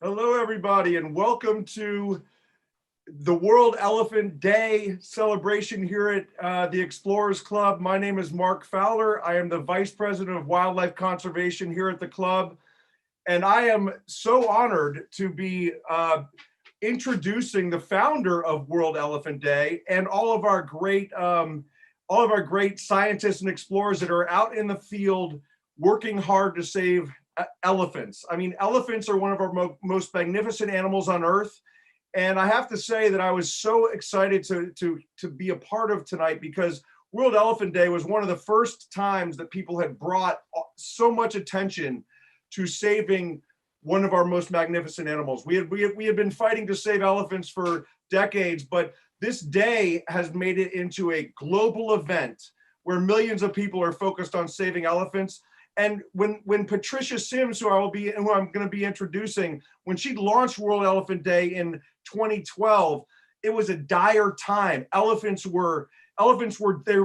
Hello, everybody, and welcome to the World Elephant Day celebration here at the Explorers Club. My name is Mark Fowler. I am the Vice President of Wildlife Conservation here at the club, and I am so honored to be introducing the founder of World Elephant Day and all of our great scientists and explorers that are out in the field working hard to save elephants. I mean, elephants are one of our most magnificent animals on Earth. And I have to say that I was so excited to be a part of tonight because World Elephant Day was one of the first times that people had brought so much attention to saving one of our most magnificent animals. We had been fighting to save elephants for decades, but this day has made it into a global event where millions of people are focused on saving elephants. And when Patricia Sims, who I'm going to be introducing, when she launched World Elephant Day in 2012, it was a dire time. Elephants were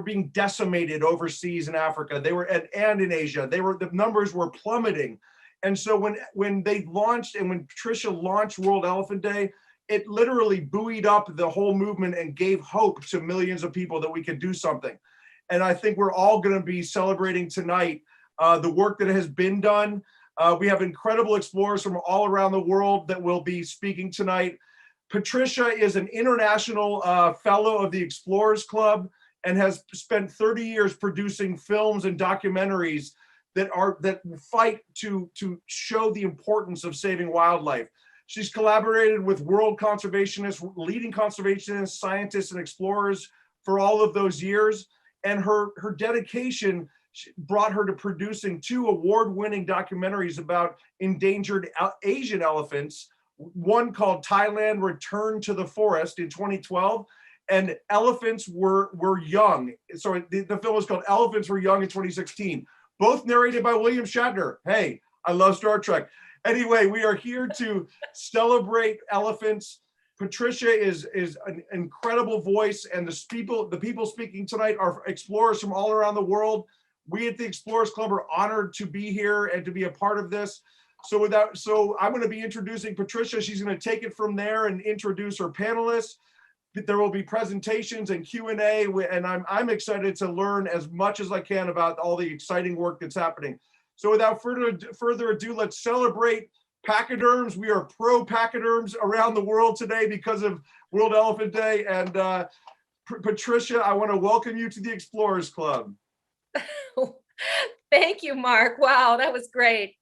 being decimated overseas in Africa. They were and in Asia. The numbers were plummeting. And so when they launched and when Patricia launched World Elephant Day, it literally buoyed up the whole movement and gave hope to millions of people that we could do something. And I think we're all going to be celebrating tonight the work that has been done. We have incredible explorers from all around the world that will be speaking tonight. Patricia is an international fellow of the Explorers Club and has spent 30 years producing films and documentaries that fight to show the importance of saving wildlife. She's collaborated with world conservationists, leading conservationists, scientists, and explorers for all of those years. And her dedication brought her to producing 2 award-winning documentaries about endangered Asian elephants, one called Thailand Return to the Forest in 2012, and Elephants Were Young. Sorry, the film was called Elephants Were Young in 2016, both narrated by William Shatner. Hey, I love Star Trek. Anyway, we are here to celebrate elephants. Patricia is an incredible voice, and the people speaking tonight are explorers from all around the world. We at the Explorers Club are honored to be here and to be a part of this. So I'm going to be introducing Patricia. She's going to take it from there and introduce her panelists. There will be presentations and Q&A, and I'm excited to learn as much as I can about all the exciting work that's happening. So without further ado, let's celebrate pachyderms. We are pro pachyderms around the world today because of World Elephant Day. And Patricia, I want to welcome you to the Explorers Club. Thank you, Mark. Wow, that was great.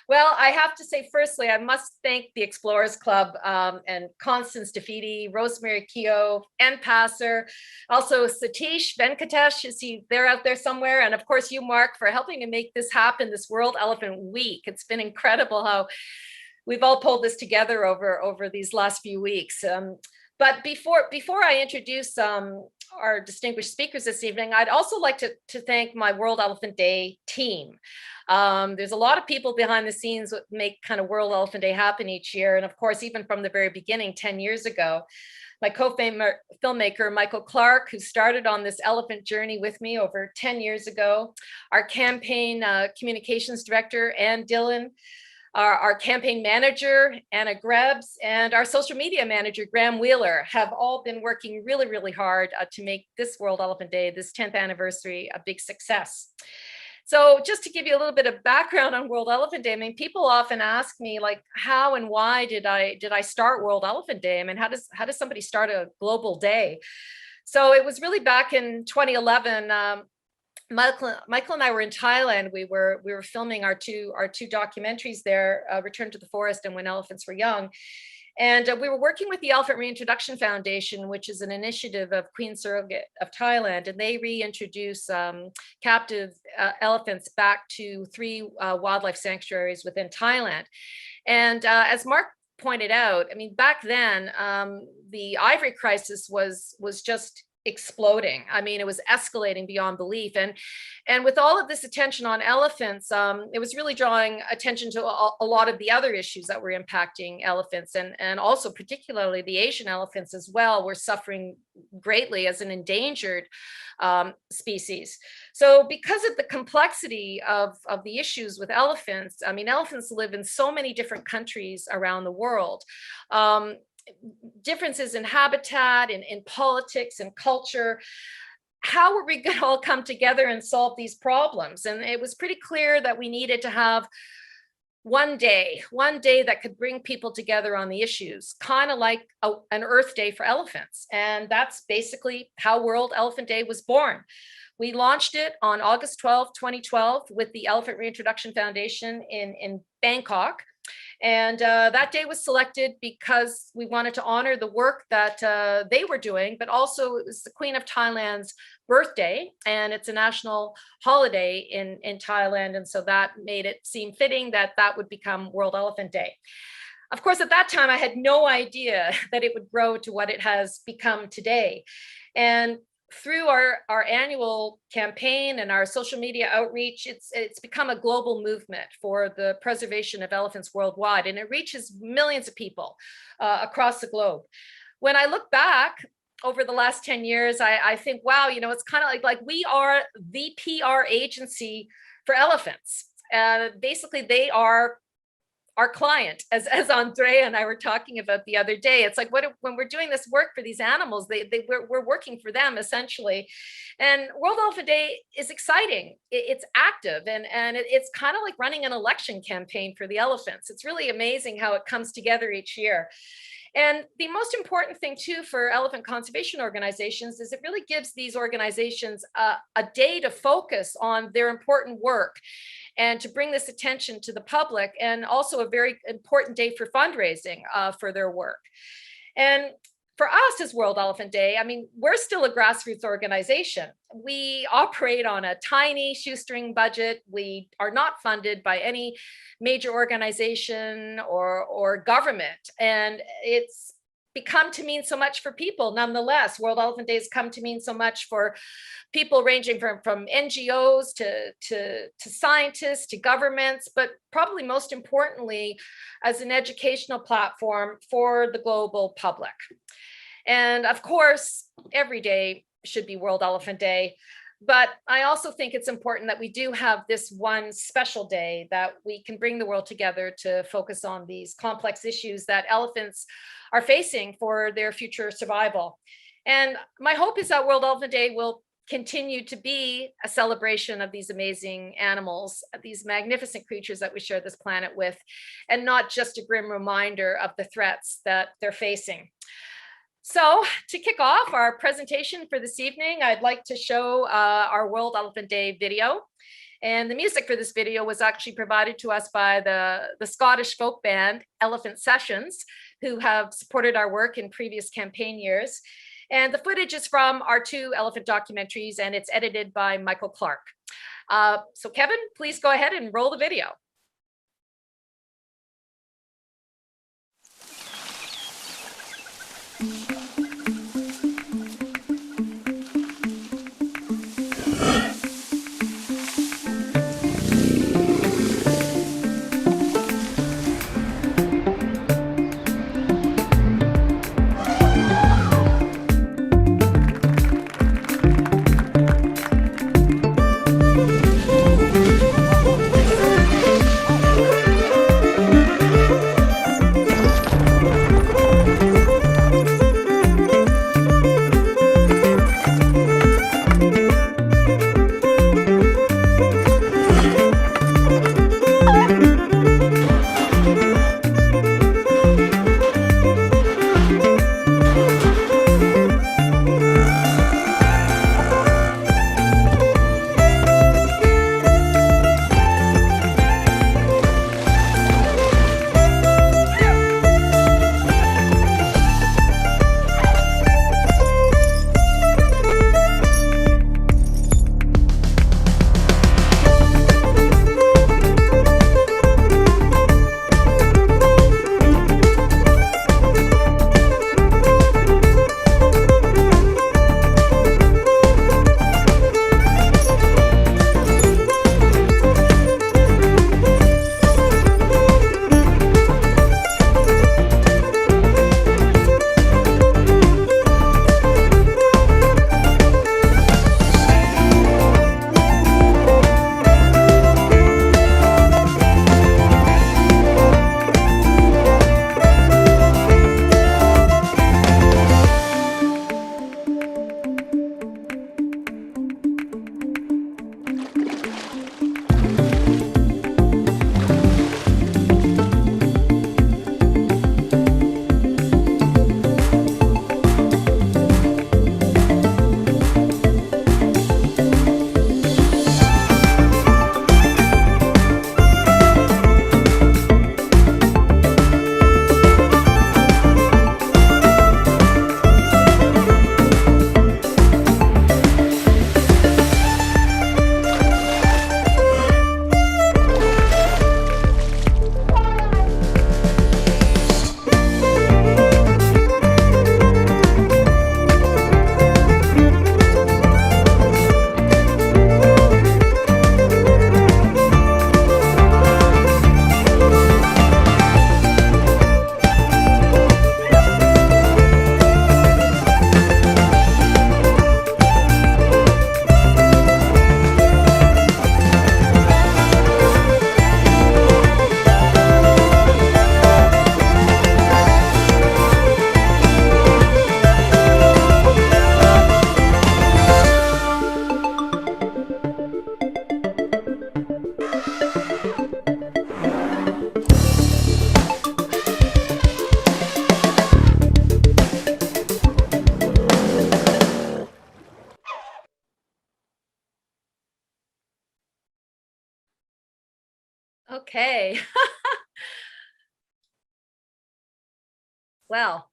Well, I have to say, firstly, I must thank the Explorers Club and Constance Defeaty, Rosemary Keogh, and Passer, also Satish Venkatesh, they're out there somewhere, and of course you, Mark, for helping to make this happen, this World Elephant Week. It's been incredible how we've all pulled this together over these last few weeks. But before I introduce our distinguished speakers this evening, I'd also like to thank my World Elephant Day team. There's a lot of people behind the scenes that make kind of World Elephant Day happen each year. And of course, even from the very beginning, 10 years ago, my co-filmmaker, Michael Clark, who started on this elephant journey with me over 10 years ago, our campaign communications director, Ann Dillon, our campaign manager, Anna Grebs, and our social media manager, Graham Wheeler, have all been working really, really hard to make this World Elephant Day, this 10th anniversary, a big success. So just to give you a little bit of background on World Elephant Day, I mean, people often ask me, like, how and why did I start World Elephant Day? I mean, how does somebody start a global day? So it was really back in 2011. Michael and I were in Thailand. We were filming our two documentaries there, Return to the Forest and When Elephants Were Young. And we were working with the Elephant Reintroduction Foundation, which is an initiative of Queen Surrogate of Thailand, and they reintroduce captive elephants back to 3 wildlife sanctuaries within Thailand. And as Mark pointed out, I mean, back then, the ivory crisis was just exploding. I mean, it was escalating beyond belief. And with all of this attention on elephants, it was really drawing attention to a lot of the other issues that were impacting elephants, and also particularly the Asian elephants as well were suffering greatly as an endangered species. So because of the complexity of the issues with elephants, I mean, elephants live in so many different countries around the world. Differences in habitat, in politics and culture. How are we going to all come together and solve these problems? And it was pretty clear that we needed to have one day that could bring people together on the issues, kind of like an Earth Day for elephants. And that's basically how World Elephant Day was born. We launched it on August 12, 2012 with the Elephant Reintroduction Foundation in Bangkok. And that day was selected because we wanted to honor the work that they were doing, but also it was the Queen of Thailand's birthday, and it's a national holiday in Thailand. And so that made it seem fitting that that would become World Elephant Day. Of course, at that time, I had no idea that it would grow to what it has become today. And through our annual campaign and our social media outreach, it's become a global movement for the preservation of elephants worldwide, and it reaches millions of people across the globe. When I look back over the last 10 years, I think, wow, you know, it's kind of like we are the PR agency for elephants. Basically, they are our client, as Andrea and I were talking about the other day. It's like when we're doing this work for these animals, we're working for them essentially. And World Elephant Day is exciting. It's active, and it's kind of like running an election campaign for the elephants. It's really amazing how it comes together each year. And the most important thing too for elephant conservation organizations is it really gives these organizations a day to focus on their important work and to bring this attention to the public, and also a very important day for fundraising for their work. And for us as World Elephant Day, I mean, we're still a grassroots organization. We operate on a tiny shoestring budget. We are not funded by any major organization or government. And it's become to mean so much for people nonetheless. World Elephant Day has come to mean so much for people ranging from NGOs to scientists to governments, but probably most importantly, as an educational platform for the global public. And of course, every day should be World Elephant Day. But I also think it's important that we do have this one special day that we can bring the world together to focus on these complex issues that elephants are facing for their future survival. And my hope is that World Elephant Day will continue to be a celebration of these amazing animals, these magnificent creatures that we share this planet with, and not just a grim reminder of the threats that they're facing. So to kick off our presentation for this evening, I'd like to show our World Elephant Day video. And the music for this video was actually provided to us by the Scottish folk band Elephant Sessions, who have supported our work in previous campaign years. And the footage is from our 2 elephant documentaries, and it's edited by Michael Clark. So Kevin, please go ahead and roll the video. Okay. Well,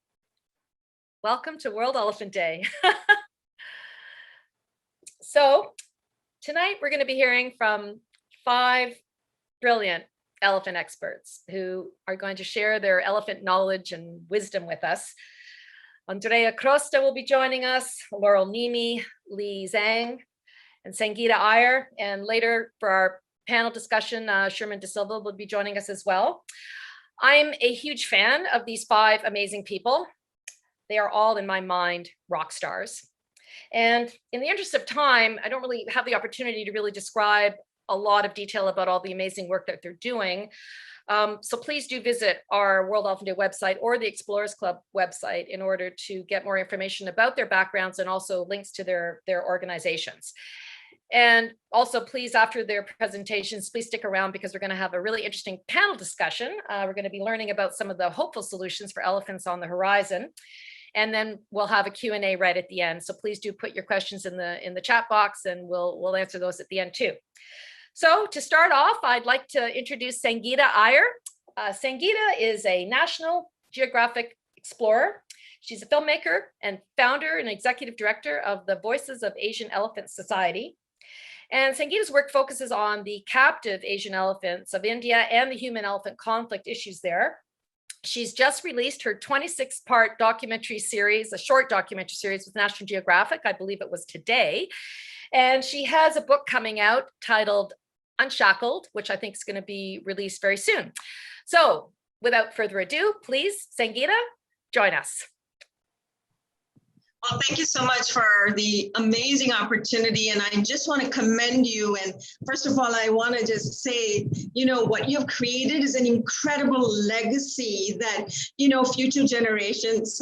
welcome to World Elephant Day. So tonight we're going to be hearing from 5 brilliant elephant experts who are going to share their elephant knowledge and wisdom with us. Andrea Crosta will be joining us, Laurel Nimi, Lee Zhang, and Sangeeta Iyer. And later for our panel discussion, Sherman De Silva will be joining us as well. I'm a huge fan of these 5 amazing people. They are all, in my mind, rock stars. And in the interest of time, I don't really have the opportunity to really describe a lot of detail about all the amazing work that they're doing. So please do visit our World Elephant Day website or the Explorers Club website in order to get more information about their backgrounds and also links to their organizations. And also, please, after their presentations, please stick around because we're going to have a really interesting panel discussion. We're going to be learning about some of the hopeful solutions for elephants on the horizon. And then we'll have a Q&A right at the end. So please do put your questions in the chat box and we'll answer those at the end too. So to start off, I'd like to introduce Sangeeta Iyer. Sangeeta is a National Geographic explorer. She's a filmmaker and founder and executive director of the Voices of Asian Elephant Society. And Sangeeta's work focuses on the captive Asian elephants of India and the human-elephant conflict issues there. She's just released her 26-part documentary series, a short documentary series with National Geographic. I believe it was today. And she has a book coming out titled Unshackled, which I think is going to be released very soon. So without further ado, please, Sangeeta, join us. Well, thank you so much for the amazing opportunity. And I just want to commend you. And first of all, I want to just say, you know, what you've created is an incredible legacy that, you know, future generations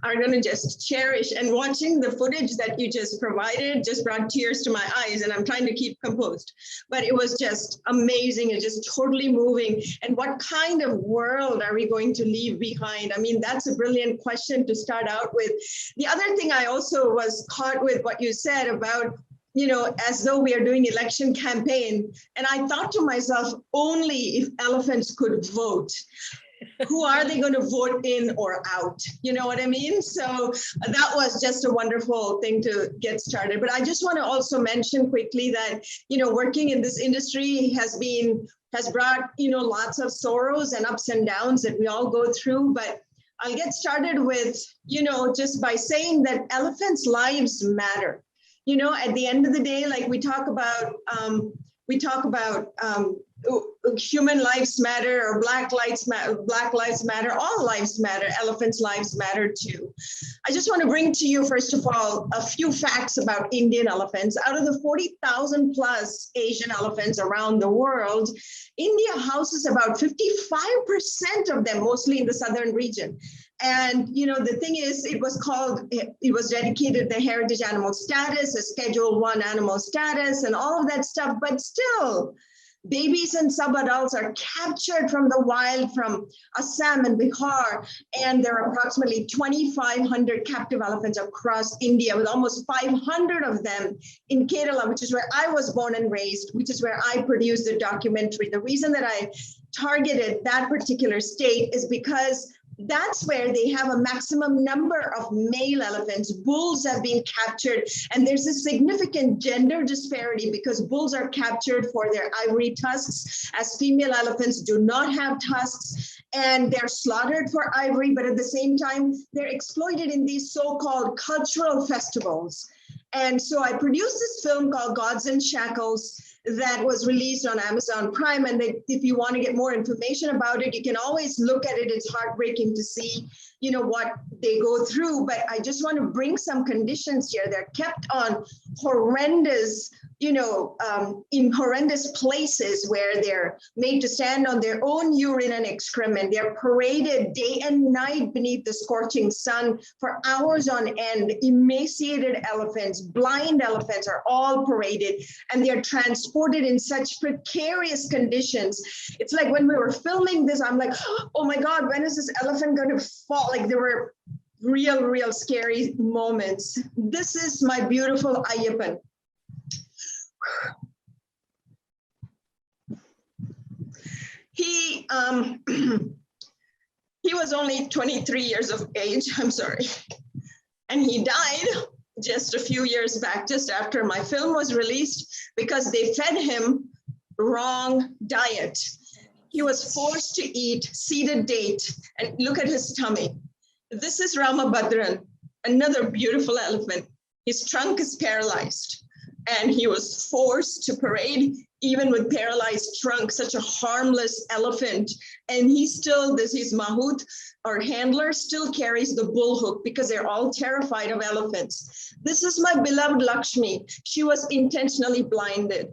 are going to just cherish. And watching the footage that you just provided just brought tears to my eyes. And I'm trying to keep composed. But it was just amazing and just totally moving. And what kind of world are we going to leave behind? I mean, that's a brilliant question to start out with. The other thing I also was caught with what you said about, you know, as though we are doing election campaign. And I thought to myself, only if elephants could vote. Who are they going to vote in or out? You know what I mean? So that was just a wonderful thing to get started. But I just want to also mention quickly that, you know, working in this industry has brought, you know, lots of sorrows and ups and downs that we all go through. But I'll get started with, you know, just by saying that elephants' lives matter. You know, at the end of the day, like we talk about human lives matter or Black lives matter, all lives matter, elephants' lives matter too. I just want to bring to you, first of all, a few facts about Indian elephants. Out of the 40,000 plus Asian elephants around the world, India houses about 55% of them, mostly in the southern region. And, you know, the thing is, it was dedicated the heritage animal status, a Schedule I animal status, and all of that stuff. But still, babies and subadults are captured from the wild from Assam and Bihar. And there are approximately 2,500 captive elephants across India, with almost 500 of them in Kerala, which is where I was born and raised, which is where I produced the documentary. The reason that I targeted that particular state is because that's where they have a maximum number of male elephants. Bulls have been captured, and there's a significant gender disparity because bulls are captured for their ivory tusks, as female elephants do not have tusks, and they're slaughtered for ivory, but at the same time, they're exploited in these so-called cultural festivals. And so I produced this film called Gods in Shackles that was released on Amazon Prime. And if you want to get more information about it, you can always look at it. It's heartbreaking to see, you know, what they go through. But I just want to bring some conditions here. They're kept on horrendous, you know, in horrendous places where they're made to stand on their own urine and excrement. They're paraded day and night beneath the scorching sun for hours on end. Emaciated elephants, blind elephants are all paraded, and they're transported in such precarious conditions. It's like when we were filming this, I'm like, oh my God, when is this elephant going to fall? Like there were real scary moments. This is my beautiful Ayyappan. He he was only 23 years of age, I'm sorry. And he died just a few years back, just after my film was released, because they fed him wrong diet. He was forced to eat seeded date, and look at his tummy. This is Ramabhadran, another beautiful elephant. His trunk is paralyzed, and he was forced to parade even with paralyzed trunk, such a harmless elephant. And he still, his mahout or handler still carries the bull hook because they're all terrified of elephants. This is my beloved Lakshmi. She was intentionally blinded.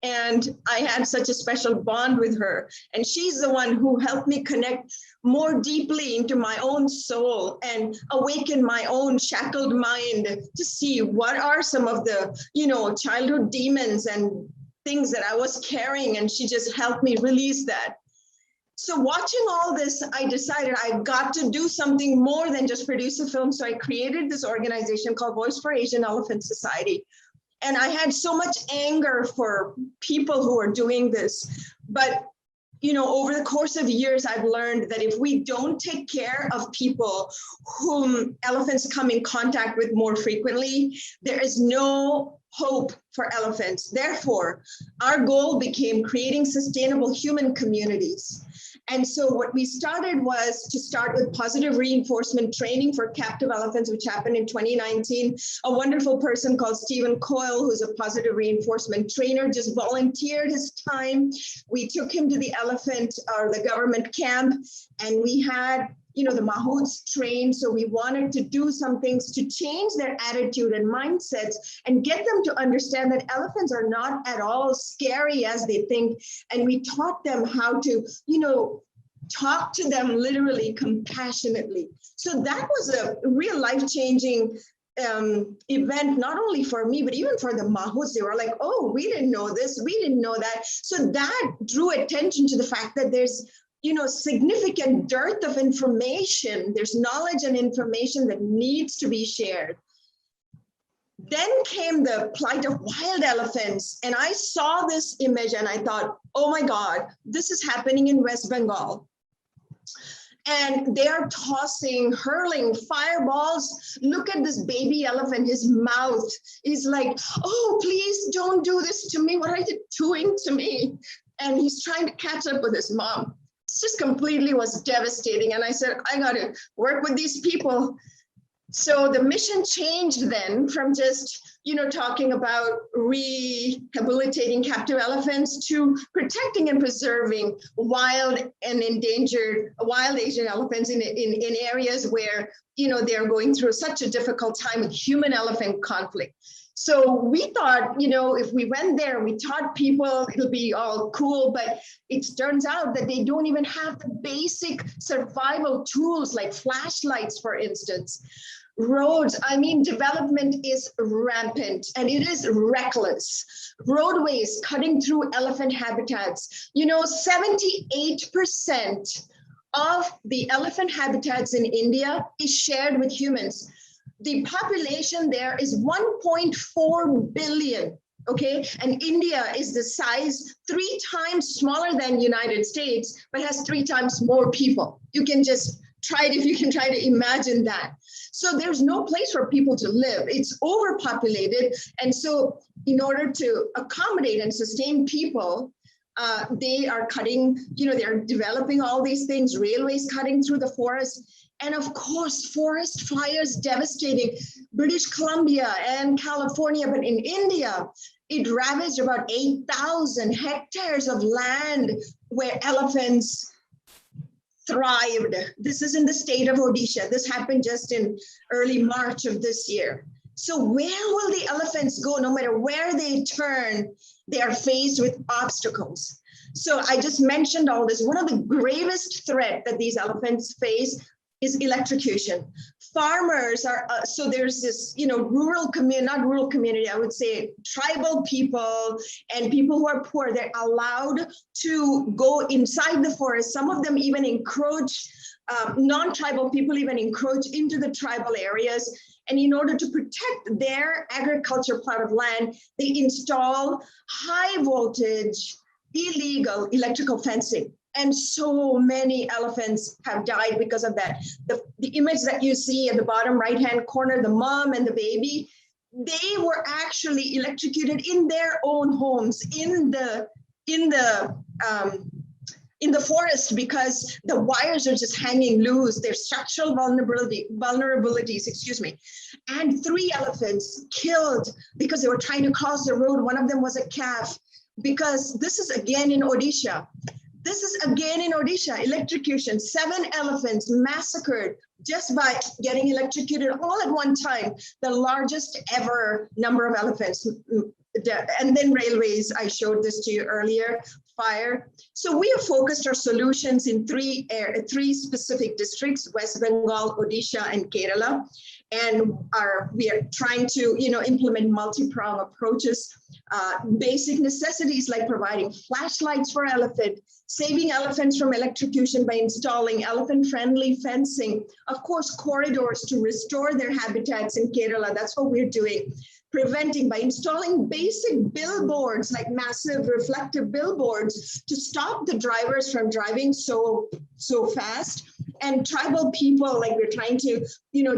And I had such a special bond with her. And she's the one who helped me connect more deeply into my own soul and awaken my own shackled mind to see what are some of the, childhood demons and things that I was carrying. And she just helped me release that. So watching all this, I decided I got to do something more than just produce a film. So I created this organization called Voice for Asian Elephant Society. And I had so much anger for people who are doing this. But, over the course of years, I've learned that if we don't take care of people whom elephants come in contact with more frequently, there is no hope for elephants. Therefore, our goal became creating sustainable human communities. And so what we started was to start with positive reinforcement training for captive elephants, which happened in 2019. A wonderful person called Stephen Coyle, who's a positive reinforcement trainer, just volunteered his time. We took him to the elephant or the government camp, and we had the mahouts trained. So we wanted to do some things to change their attitude and mindsets and get them to understand that elephants are not at all scary as they think. And we taught them how to, talk to them literally compassionately. So that was a real life-changing event, not only for me, but even for the mahouts. They were like, oh, we didn't know this, we didn't know that. So that drew attention to the fact that there's significant dearth of information. There's knowledge and information that needs to be shared. Then came the plight of wild elephants. And I saw this image and I thought, oh my God, this is happening in West Bengal. And they are hurling fireballs. Look at this baby elephant. His mouth is like, oh, please don't do this to me. What are you doing to me? And he's trying to catch up with his mom. Just completely was devastating. And I said, I got to work with these people. So the mission changed then from just, talking about rehabilitating captive elephants to protecting and preserving wild and endangered wild Asian elephants in areas where, they're going through such a difficult time with human-elephant conflict. So we thought, if we went there, we taught people, it'll be all cool, but it turns out that they don't even have the basic survival tools like flashlights, for instance. Roads, development is rampant and it is reckless. Roadways cutting through elephant habitats. 78% of the elephant habitats in India is shared with humans. The population there is 1.4 billion, okay? And India is the size 3 times smaller than United States, but has 3 times more people. You can just try it if you can try to imagine that. So there's no place for people to live. It's overpopulated. And so in order to accommodate and sustain people, they are cutting, they're developing all these things, railways cutting through the forest. And of course, forest fires devastating British Columbia and California, but in India, it ravaged about 8,000 hectares of land where elephants thrived. This is in the state of Odisha. This happened just in early March of this year. So where will the elephants go? No matter where they turn, they are faced with obstacles. So I just mentioned all this. One of the gravest threats that these elephants face is electrocution. Farmers are, so there's this, rural community, not rural community, I would say tribal people and people who are poor, they're allowed to go inside the forest. Some of them even encroach, non-tribal people even encroach into the tribal areas. And in order to protect their agriculture plot of land, they install high voltage, illegal electrical fencing. And so many elephants have died because of that. The image that you see at the bottom right-hand corner, the mom and the baby, they were actually electrocuted in their own homes, in the forest, because the wires are just hanging loose. There's structural vulnerabilities, excuse me. And 3 elephants killed because they were trying to cross the road. One of them was a calf, because this is again in Odisha. This is again in Odisha, electrocution, 7 elephants massacred just by getting electrocuted all at one time, the largest ever number of elephants. And then railways, I showed this to you earlier, fire. So we have focused our solutions in 3 specific districts, West Bengal, Odisha, and Kerala. And we are trying to, implement multi-pronged approaches, basic necessities like providing flashlights for elephant, saving elephants from electrocution by installing elephant-friendly fencing, of course, corridors to restore their habitats in Kerala. That's what we're doing. Preventing by installing basic billboards, like massive reflective billboards, to stop the drivers from driving so fast. And tribal people, like we're trying to,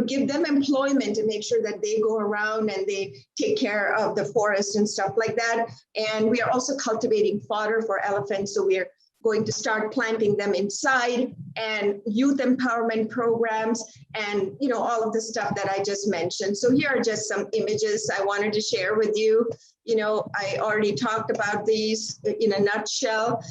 give them employment and make sure that they go around and they take care of the forest and stuff like that. And we are also cultivating fodder for elephants. So we're going to start planting them inside, and youth empowerment programs, and all of the stuff that I just mentioned. So here are just some images I wanted to share with you. I already talked about these in a nutshell.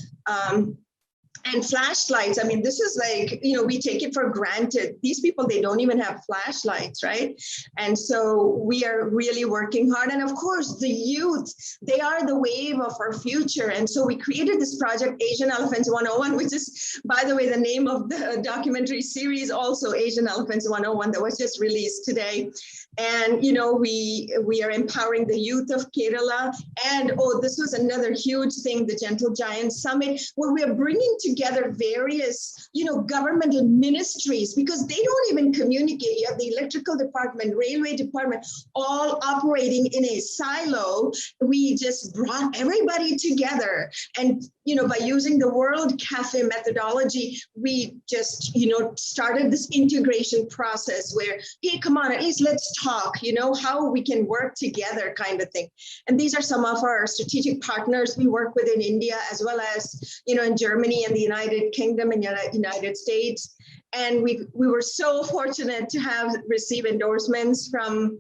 And flashlights, I mean, this is like, we take it for granted. These people, they don't even have flashlights, right? And so we are really working hard. And of course, the youth, they are the wave of our future. And so we created this project, Asian Elephants 101, which is, by the way, the name of the documentary series, also Asian Elephants 101, that was just released today. And, we are empowering the youth of Kerala. And, this was another huge thing, the Gentle Giant Summit, where we are bringing together various, governmental ministries, because they don't even communicate. You have the electrical department, railway department, all operating in a silo. We just brought everybody together. And, by using the World Cafe methodology, we just, started this integration process where, hey, come on, at least let's talk, how we can work together kind of thing. And these are some of our strategic partners we work with in India, as well as, in Germany and the United Kingdom and United States. And we were so fortunate to have received endorsements from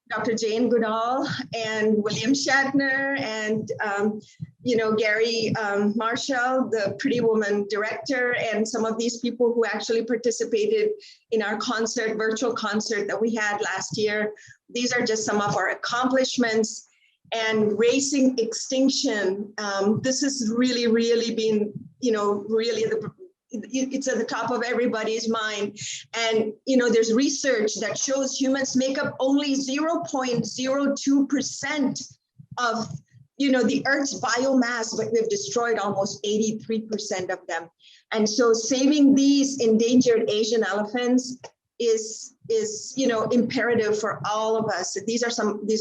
Dr. Jane Goodall and William Shatner and, Gary Marshall, the Pretty Woman director, and some of these people who actually participated in our virtual concert that we had last year. These are just some of our accomplishments. And racing extinction, this has really, really been, it's at the top of everybody's mind. And, there's research that shows humans make up only 0.02% of, the Earth's biomass, but we've destroyed almost 83% of them. And so saving these endangered Asian elephants is imperative for all of us. These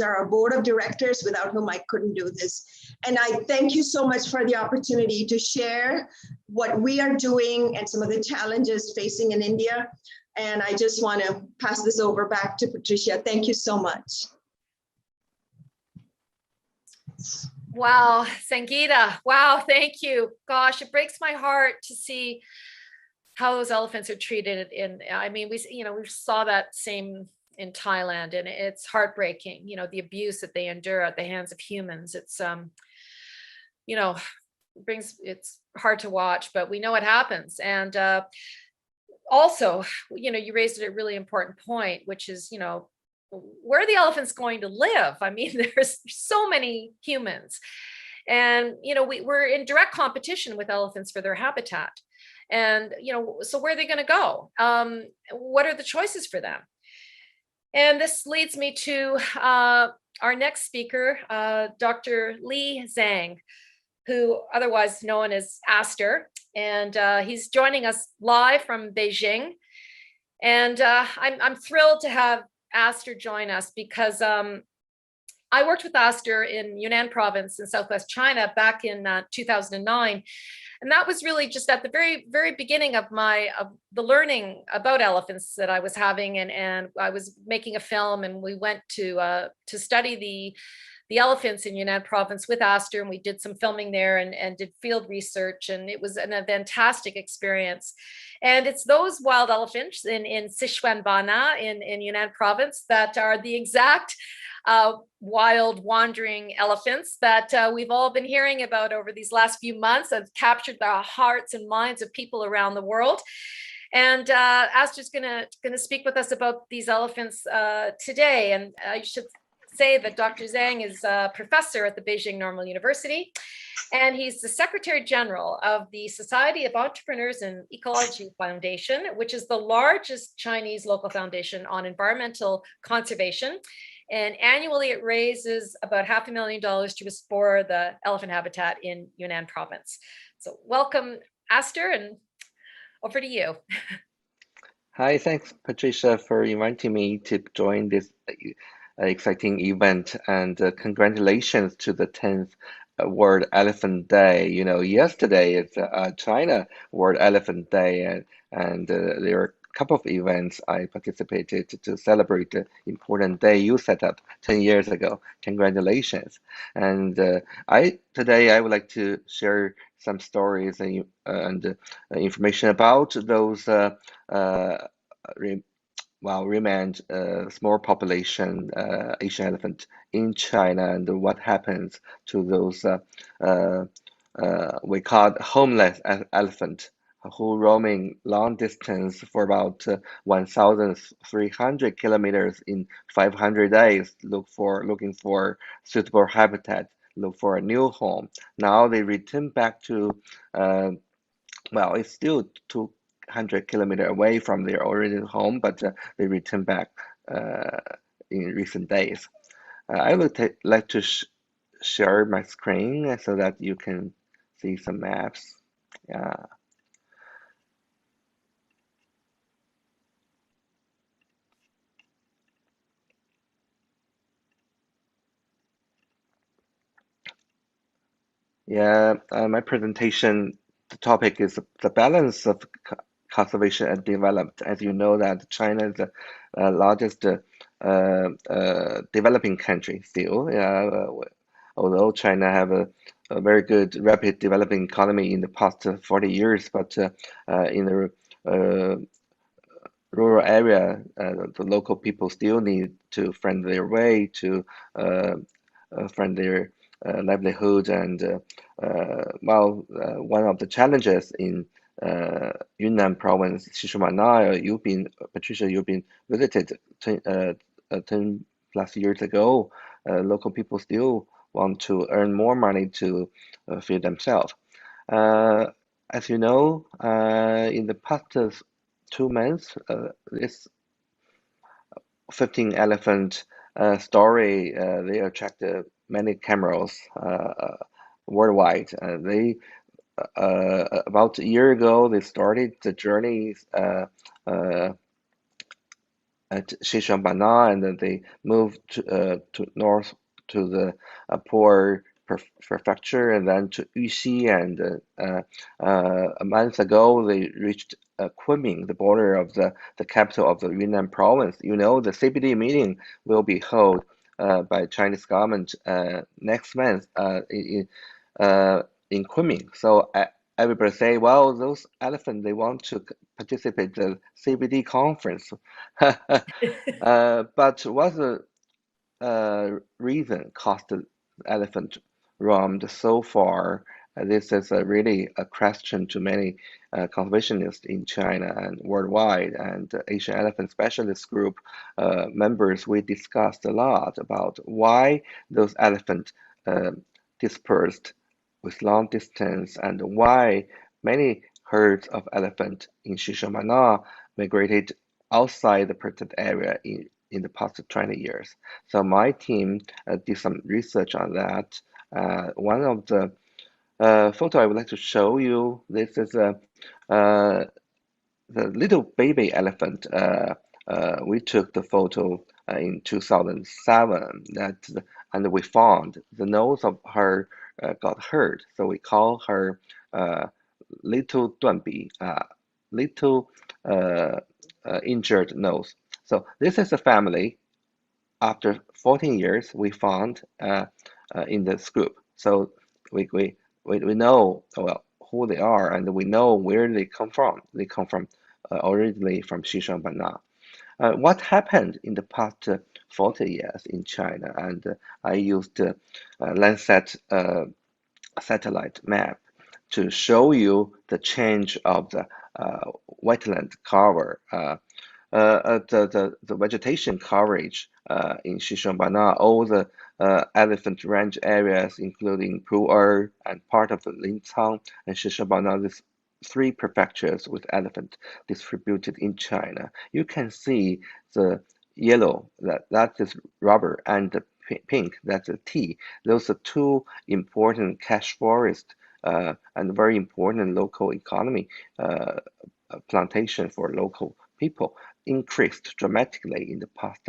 are our board of directors, without whom I couldn't do this. And I thank you so much for the opportunity to share what we are doing and some of the challenges facing in India. And I just want to pass this over back to Patricia. Thank you so much. Wow, Sangeeta. Wow, thank you. Gosh, it breaks my heart to see how those elephants are treated we saw that same in Thailand, and it's heartbreaking, the abuse that they endure at the hands of humans. It's, it's hard to watch, but we know what happens. And also, you raised a really important point, which is, where are the elephants going to live? I mean, there's so many humans, and, we're in direct competition with elephants for their habitat. And, so where are they going to go? What are the choices for them? And this leads me to our next speaker, Dr. Li Zhang, who otherwise known as Aster. And he's joining us live from Beijing. And I'm thrilled to have Aster join us because I worked with Aster in Yunnan province in southwest China back in 2009. And that was really just at the very, very beginning of the learning about elephants that I was having. And I was making a film, and we went to study the elephants in Yunnan province with Aster, and we did some filming there and did field research, and it was a fantastic experience. And it's those wild elephants in Sichuan Bana in Yunnan province that are the exact wild wandering elephants that we've all been hearing about over these last few months, have captured the hearts and minds of people around the world. And Aster's gonna speak with us about these elephants today. And I should say that Dr. Zhang is a professor at the Beijing Normal University, and he's the Secretary General of the Society of Entrepreneurs in Ecology Foundation, which is the largest Chinese local foundation on environmental conservation. And annually it raises about $500,000 to restore the elephant habitat in Yunnan province. So welcome, Aster, and over to you. Hi, thanks, Patricia, for inviting me to join this exciting event, and congratulations to the 10th World Elephant Day. You know, yesterday is China World Elephant Day, and there are a couple of events I participated to celebrate the important day you set up 10 years ago. Congratulations. And today I would like to share some stories and information about those remand small population Asian elephant in China, and what happens to those we call homeless elephant who roaming long distance for about 1,300 kilometers in 500 days, looking for suitable habitat, look for a new home. Now they return back to it's still 200 kilometers away from their original home, but they return back in recent days. I would like to share my screen so that you can see some maps. My presentation, the topic is the balance of conservation and development. As you know, that China is the largest developing country still. Although China have a very good, rapid developing economy in the past 40 years, but in the rural area, the local people still need to find their way to find their livelihood. And one of the challenges in Yunnan province, Sichuan, Patricia, you've been visited 10 plus years ago. Local people still want to earn more money to feed themselves. As you know, in the past 2 months, this 15 elephant story, they attracted many cameras worldwide. They about a year ago, they started the journey at Sichuan, and then they moved to north to the Pu'er prefecture, and then to Yuxi, and a month ago they reached Kunming, the border of the capital of the Yunnan province. You know, the CBD meeting will be held by Chinese government next month in Kunming. So everybody say, well, those elephants, they want to participate in the CBD conference. But what's the reason caused the elephant roamed so far? This is really a question to many conservationists in China and worldwide, and Asian Elephant Specialist Group members. We discussed a lot about why those elephants dispersed with long distance, and why many herds of elephant in Sichuan migrated outside the protected area in the past 20 years. So my team did some research on that. One of the photo I would like to show you, this is the little baby elephant. We took the photo in 2007. And we found the nose of her got hurt, so we call her little 断臂, little injured nose. So this is a family. After 14 years, we found in this group. So we know well who they are, and we know where they come from. They come from originally from Xishuangbanna. What happened in the past 40 years in China? And I used Landsat satellite map to show you the change of the wetland cover. The vegetation coverage in Xishuangbanna, all the elephant range areas, including Pu'er and part of the Lincang and Xishuangbanna, these three prefectures with elephant distributed in China. You can see the yellow, that is rubber, and the pink, that's a tea. Those are two important cash forest and very important local economy plantation for local people increased dramatically in the past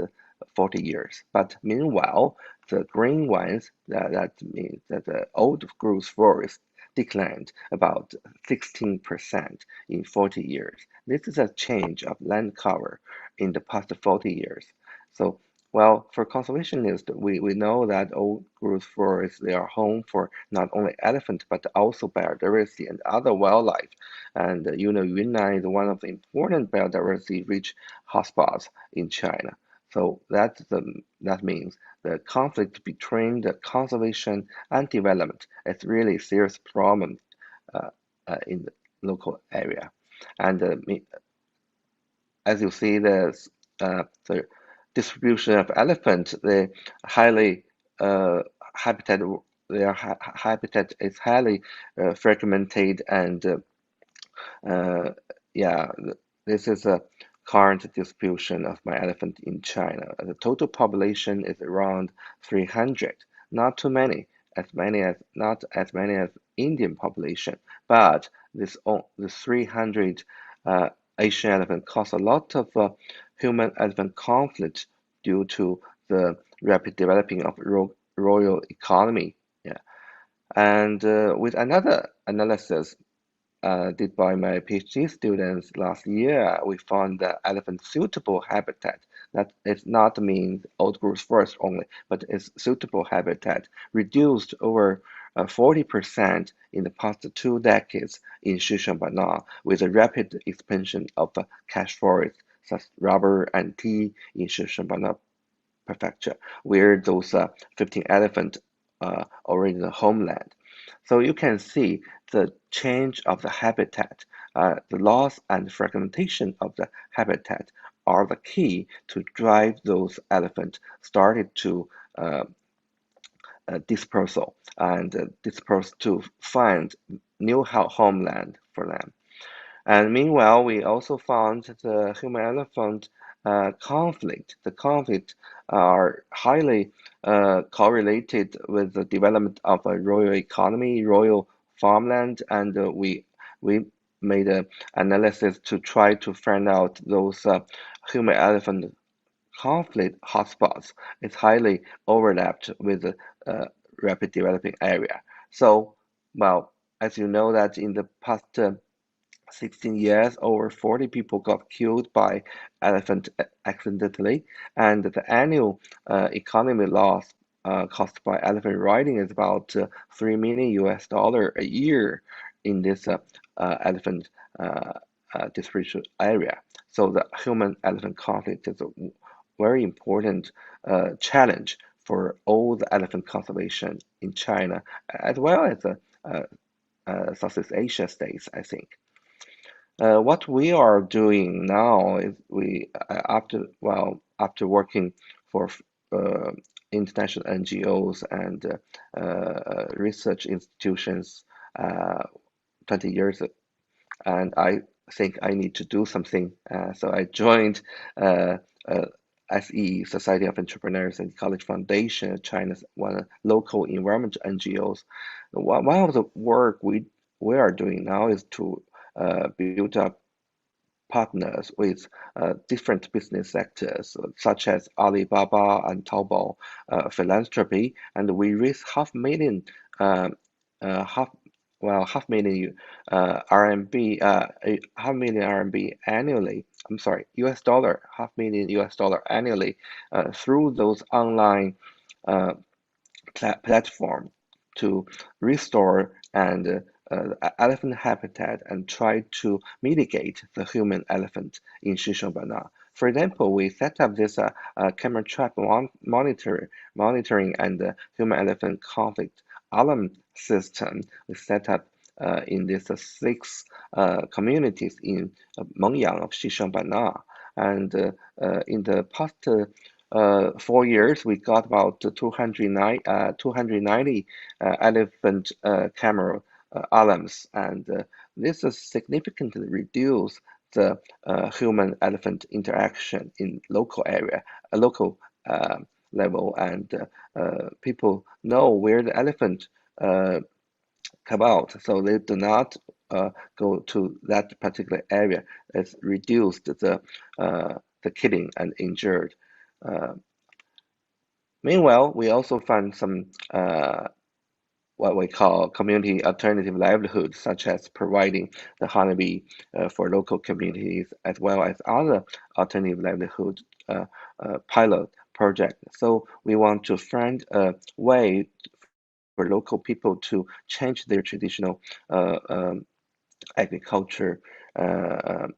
40 years. But meanwhile, the green ones, that means that the old growth forest declined about 16% in 40 years. This is a change of land cover in the past 40 years. So, well, for conservationists, we know that old growth forests, they are home for not only elephant, but also biodiversity and other wildlife. And Yunnan is one of the important biodiversity-rich hotspots in China. So that means the conflict between the conservation and development is really a serious problem in the local area. And as you see, the distribution of elephants, the highly habitat, their habitat is highly fragmented, and yeah, this is a current distribution of my elephant in China. The total population is around 300, not too many, not as many as Indian population, but this 300 Asian elephant cause a lot of human-elephant conflict due to the rapid developing of royal economy. Yeah, and with another analysis did by my PhD students last year, we found that elephant suitable habitat, that is not mean old growth forest only, but its suitable habitat reduced over 40% in the past 2 decades in Xishuangbanna, with a rapid expansion of cash forest such as rubber and tea in Xishuangbanna prefecture, where those 15 elephant original homeland. So you can see the change of the habitat, the loss and fragmentation of the habitat are the key to drive those elephants started to dispersal and disperse to find new homeland for them. And meanwhile, we also found the human-elephant conflict. The conflict are highly correlated with the development of a royal economy, royal farmland, and we made an analysis to try to find out those human-elephant conflict hotspots. It's highly overlapped with the rapid developing area. So, well, as you know that in the past 16 years, over 40 people got killed by elephant accidentally, and the annual economy loss caused by elephant riding is about $3 million a year in this elephant distribution area. So the human-elephant conflict is a very important challenge for all the elephant conservation in China, as well as Southeast Asia states, I think. What we are doing now is after working for international NGOs and research institutions 20 years, and I think I need to do something. So I joined SE, Society of Entrepreneurs and Ecology Foundation, China's one local environment NGOs. One of the work we are doing now is to build up partners with different business sectors, such as Alibaba and Taobao philanthropy, and we raised uh, uh, half half million RMB, half million RMB annually. I'm sorry, US dollar, half million US dollar annually through those online uh, platform to restore and elephant habitat and try to mitigate the human elephant in Xishuangbanna. For example, we set up this camera trap monitoring and human elephant conflict alarm system. We set up in these six communities in Mengyang of Xishuangbanna. And in the past 4 years, we got about 290 elephant camera alarms, and this has significantly reduced the human-elephant interaction in local area, local level, and people know where the elephant come out, so they do not go to that particular area. It's reduced the killing and injured. Uh, Meanwhile, we also find some what we call community alternative livelihoods, such as providing the honeybee for local communities, as well as other alternative livelihood pilot project. So we want to find a way for local people to change their traditional agriculture and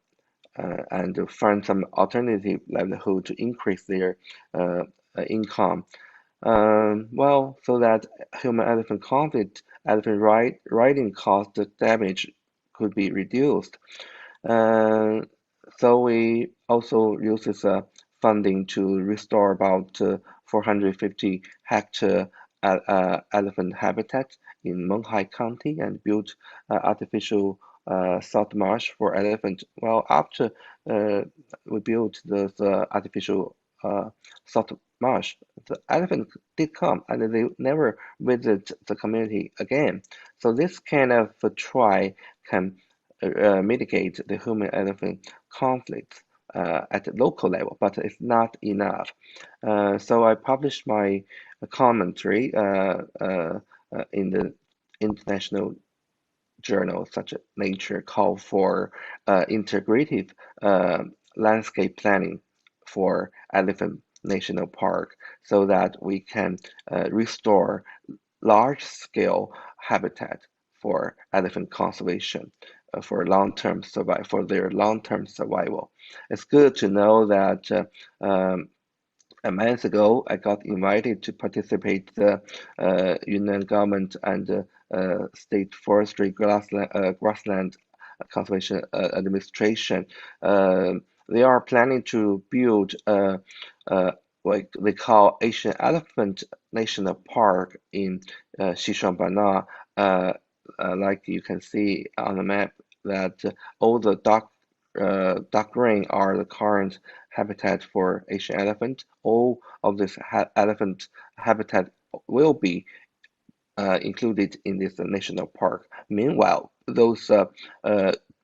to find some alternative livelihood to increase their income. So that human-elephant conflict, elephant riding cost damage could be reduced. Uh, so we also use this funding to restore about 450 hectare elephant habitat in Menghai County and build artificial salt marsh for elephant. Well, after we built this artificial salt marsh, the elephant did come and they never visit the community again. So this kind of try can mitigate the human-elephant conflict at the local level, but it's not enough. So I published my commentary in the international journal such as Nature call for integrative landscape planning for Elephant National Park so that we can restore large-scale habitat for elephant conservation for their long-term survival. It's good to know that a month ago, I got invited to participate the Yunnan government and state forestry grassland conservation administration. They are planning to build what they call Asian Elephant National Park in Xishuangbanna. Like you can see on the map, that all the dark green are the current habitat for Asian elephant. All of this elephant habitat will be included in this national park. Meanwhile, those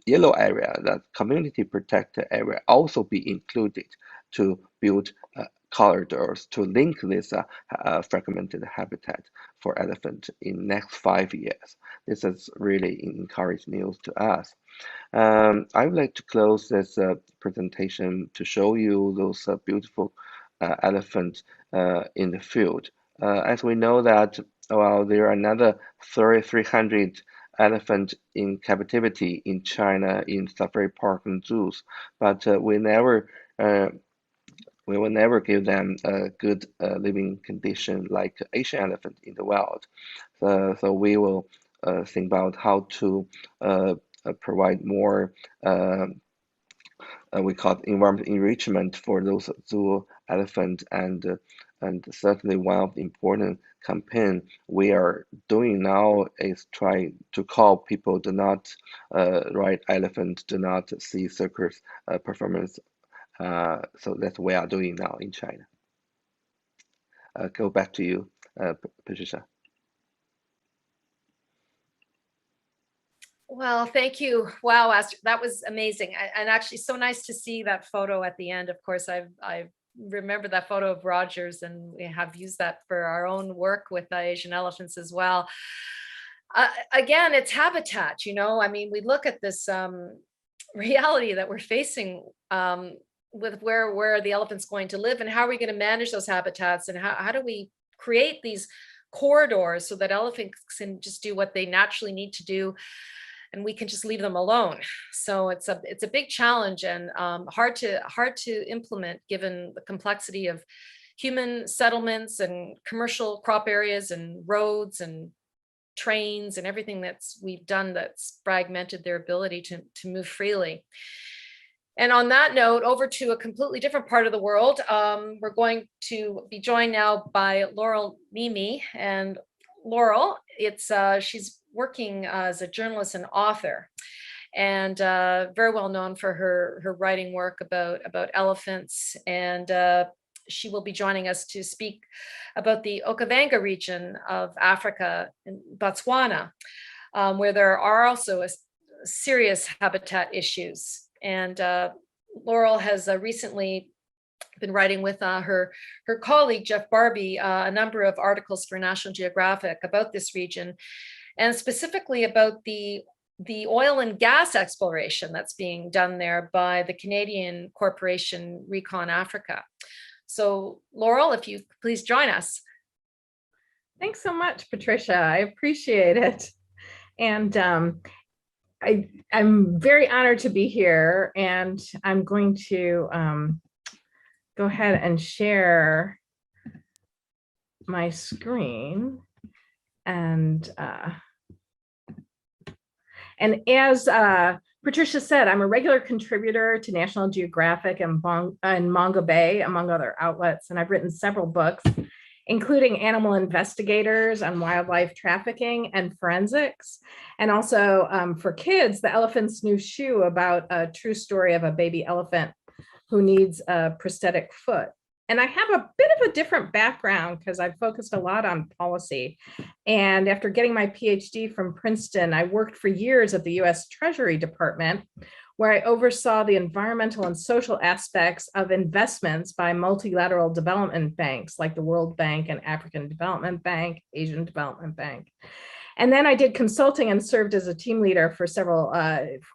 yellow area, that community protected area, also be included to build corridors to link this fragmented habitat for elephant in next 5 years. This is really encouraging news to us. I would like to close this presentation to show you those beautiful elephants in the field. As we know that, well, there are another 300 elephants in captivity in China in safari park and zoos, but we will never give them a good living condition like Asian elephant in the wild. So we will think about how to provide more we call it environment enrichment for those zoo elephant, and certainly one of the important campaign we are doing now is try to call people do not ride elephant, do not see circus performance. So that's what we are doing now in China. Go back to you, Patricia. Well, thank you. Wow, Astrid, that was amazing. And actually so nice to see that photo at the end. Of course, I remember that photo of Rogers, and we have used that for our own work with the Asian elephants as well. Again, it's habitat, I mean, we look at this reality that we're facing with where the elephant's going to live, and how are we going to manage those habitats, and how do we create these corridors so that elephants can just do what they naturally need to do, and we can just leave them alone. So it's a big challenge, and hard to implement, given the complexity of human settlements and commercial crop areas and roads and trains and everything we've done that's fragmented their ability to move freely. And on that note, over to a completely different part of the world. We're going to be joined now by Laurel Mimi. And Laurel, she's working as a journalist and author, and very well known for her writing work about elephants. And she will be joining us to speak about the Okavango region of Africa in Botswana, where there are also serious habitat issues. And Laurel has recently been writing with her colleague, Jeff Barbie, a number of articles for National Geographic about this region, and specifically about the oil and gas exploration that's being done there by the Canadian corporation Recon Africa. So Laurel, if you could please join us. Thanks so much, Patricia. I appreciate it. And I'm very honored to be here, and I'm going to go ahead and share my screen. And as Patricia said, I'm a regular contributor to National Geographic and Mongabay Bay, among other outlets, and I've written several books, including Animal Investigators on Wildlife Trafficking and Forensics, and also for kids, The Elephant's New Shoe, about a true story of a baby elephant who needs a prosthetic foot. And I have a bit of a different background because I've focused a lot on policy. And after getting my PhD from Princeton, I worked for years at the US Treasury Department, where I oversaw the environmental and social aspects of investments by multilateral development banks like the World Bank and African Development Bank, Asian Development Bank. And then I did consulting and served as a team leader for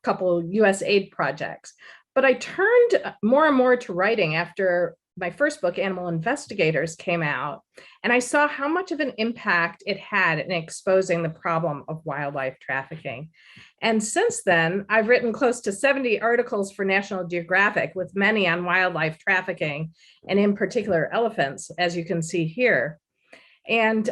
couple US aid projects. But I turned more and more to writing after my first book, Animal Investigators, came out, and I saw how much of an impact it had in exposing the problem of wildlife trafficking. And since then, I've written close to 70 articles for National Geographic, with many on wildlife trafficking, and in particular elephants, as you can see here. And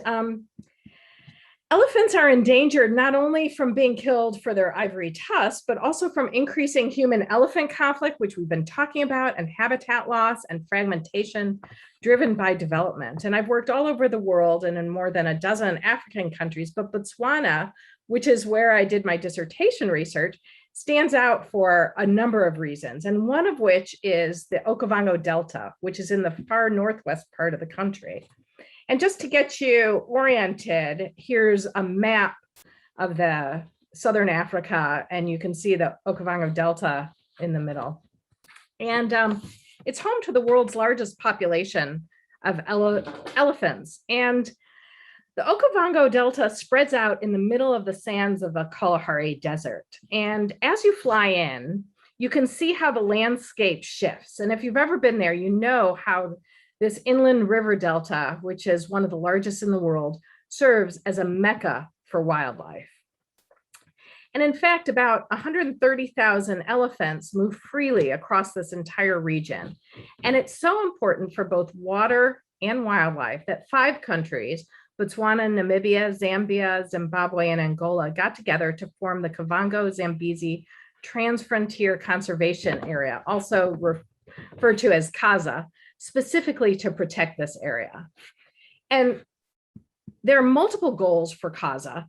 elephants are endangered not only from being killed for their ivory tusks, but also from increasing human-elephant conflict, which we've been talking about, and habitat loss and fragmentation driven by development. And I've worked all over the world and in more than a dozen African countries, but Botswana, which is where I did my dissertation research, stands out for a number of reasons. And one of which is the Okavango Delta, which is in the far northwest part of the country. And just to get you oriented, here's a map of the Southern Africa, and you can see the Okavango Delta in the middle. And it's home to the world's largest population of elephants. And the Okavango Delta spreads out in the middle of the sands of the Kalahari Desert. And as you fly in, you can see how the landscape shifts. And if you've ever been there, you know how this inland river delta, which is one of the largest in the world, serves as a mecca for wildlife. And in fact, about 130,000 elephants move freely across this entire region. And it's so important for both water and wildlife that 5 countries, Botswana, Namibia, Zambia, Zimbabwe, and Angola, got together to form the Kavango-Zambezi Transfrontier Conservation Area, also referred to as CAZA, specifically to protect this area. And there are multiple goals for CAZA,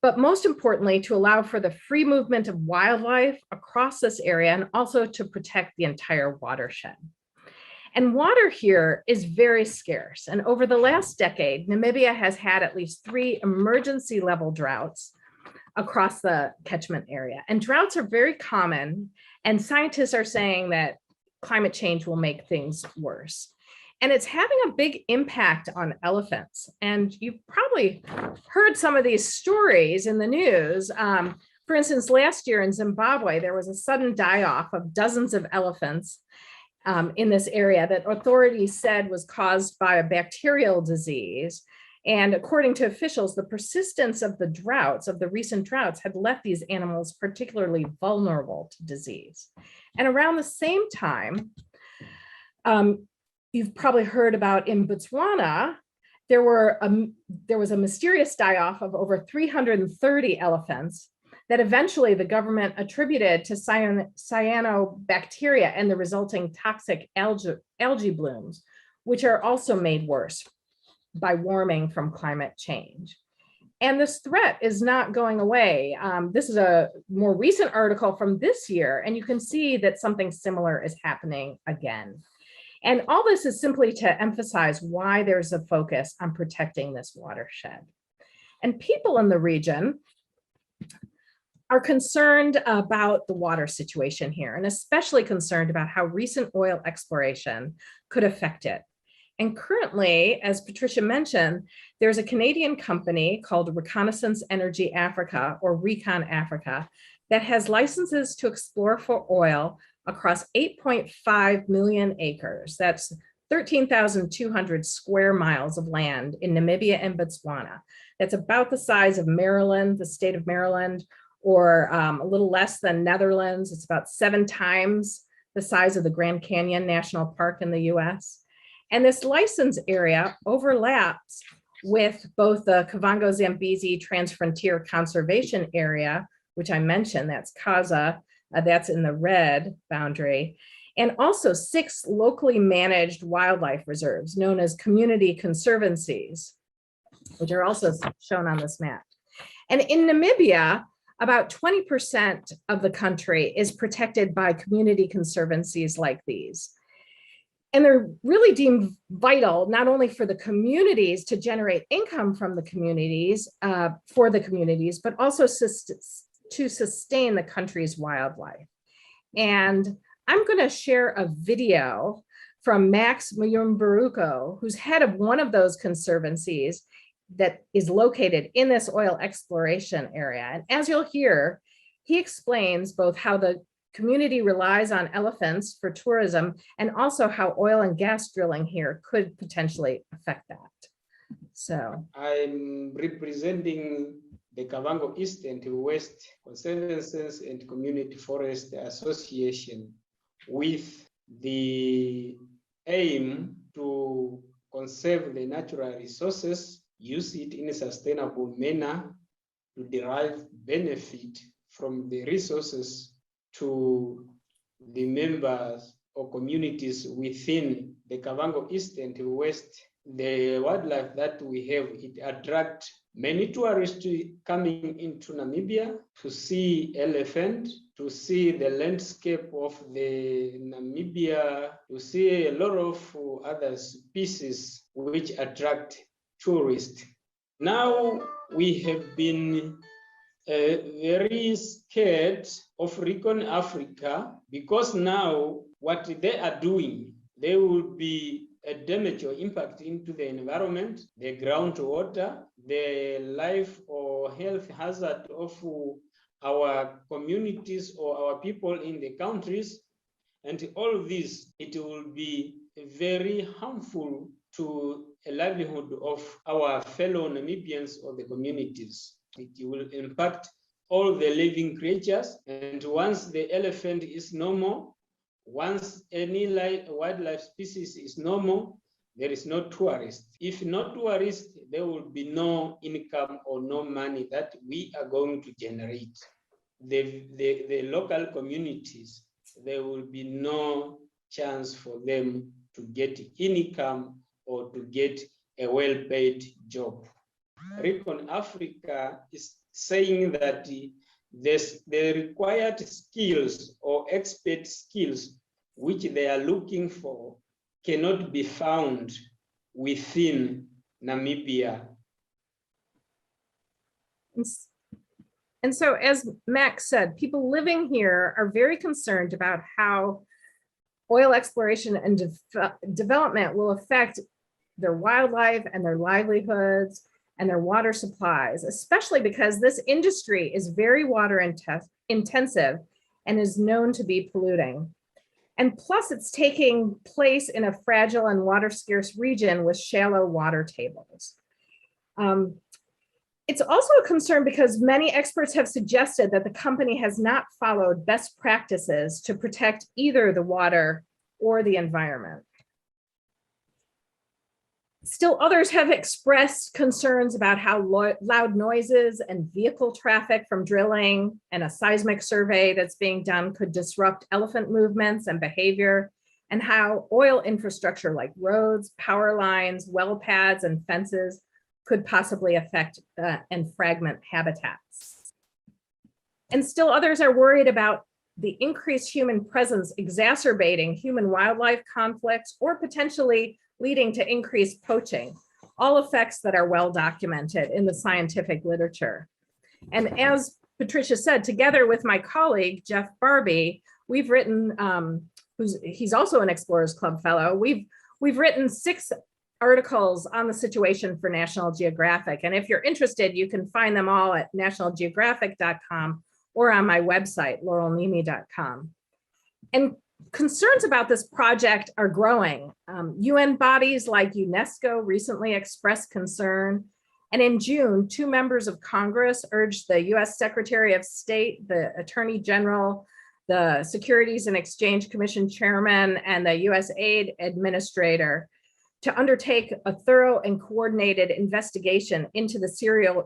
but most importantly, to allow for the free movement of wildlife across this area, and also to protect the entire watershed. And water here is very scarce. And over the last decade, Namibia has had at least 3 emergency level droughts, across the catchment area. And droughts are very common, and scientists are saying that climate change will make things worse. And it's having a big impact on elephants. And you've probably heard some of these stories in the news. For instance, last year in Zimbabwe, there was a sudden die-off of dozens of elephants in this area that authorities said was caused by a bacterial disease. And according to officials, the persistence of the droughts, of the recent droughts, had left these animals particularly vulnerable to disease. And around the same time, you've probably heard about in Botswana, there was a mysterious die-off of over 330 elephants that eventually the government attributed to cyanobacteria and the resulting toxic algae blooms, which are also made worse by warming from climate change. And this threat is not going away. This is a more recent article from this year, and you can see that something similar is happening again. And all this is simply to emphasize why there's a focus on protecting this watershed. And people in the region are concerned about the water situation here, and especially concerned about how recent oil exploration could affect it. And currently, as Patricia mentioned, there's a Canadian company called Reconnaissance Energy Africa, or Recon Africa, that has licenses to explore for oil across 8.5 million acres. That's 13,200 square miles of land in Namibia and Botswana. That's about the size of Maryland, the state of Maryland, or a little less than Netherlands. It's about 7 times the size of the Grand Canyon National Park in the US. And this license area overlaps with both the Kavango-Zambezi Transfrontier Conservation Area, which I mentioned, that's CASA, that's in the red boundary, and also 6 locally managed wildlife reserves known as community conservancies, which are also shown on this map. And in Namibia, about 20% of the country is protected by community conservancies like these. And they're really deemed vital, not only for the communities to generate income from the communities, for the communities, but also to sustain the country's wildlife. And I'm going to share a video from Max Muyumburuko, who's head of one of those conservancies that is located in this oil exploration area. And as you'll hear, he explains both how the community relies on elephants for tourism and also how oil and gas drilling here could potentially affect that. So I'm representing the Kavango East and West Conservancies and Community Forest Association with the aim to conserve the natural resources, use it in a sustainable manner to derive benefit from the resources to the members or communities within the Kavango East and West. The wildlife that we have, it attracts many tourists coming into Namibia to see elephant, to see the landscape of the Namibia, to see a lot of other species which attract tourists. Now we have been very scared of Recon Africa because now what they are doing, they will be a damage or impact into the environment, the groundwater, the life or health hazard of our communities or our people in the countries. And all of this, it will be very harmful to a livelihood of our fellow Namibians or the communities. It will impact all the living creatures. And once the elephant is normal, once any wildlife species is normal, there is no tourist. If no tourist, there will be no income or no money that we are going to generate. The local communities, there will be no chance for them to get income or to get a well-paid job. Recon Africa is saying that the required skills or expert skills which they are looking for cannot be found within Namibia. And so, as Max said, people living here are very concerned about how oil exploration and development will affect their wildlife and their livelihoods and their water supplies, especially because this industry is very water intensive and is known to be polluting. And plus, it's taking place in a fragile and water scarce region with shallow water tables. It's also a concern because many experts have suggested that the company has not followed best practices to protect either the water or the environment. Still, others have expressed concerns about how loud noises and vehicle traffic from drilling and a seismic survey that's being done could disrupt elephant movements and behavior, and how oil infrastructure like roads, power lines, well pads, and fences could possibly affect and fragment habitats. And still others are worried about the increased human presence exacerbating human-wildlife conflicts or potentially leading to increased poaching, all effects that are well documented in the scientific literature. And as Patricia said, together with my colleague, Jeff Barbie, we've written, he's also an Explorers Club fellow, we've written 6 articles on the situation for National Geographic. And if you're interested, you can find them all at nationalgeographic.com or on my website, laurelnimi.com. And concerns about this project are growing. UN bodies like UNESCO recently expressed concern. And in June, 2 members of Congress urged the US Secretary of State, the Attorney General, the Securities and Exchange Commission Chairman, and the US Aid Administrator to undertake a thorough and coordinated investigation into the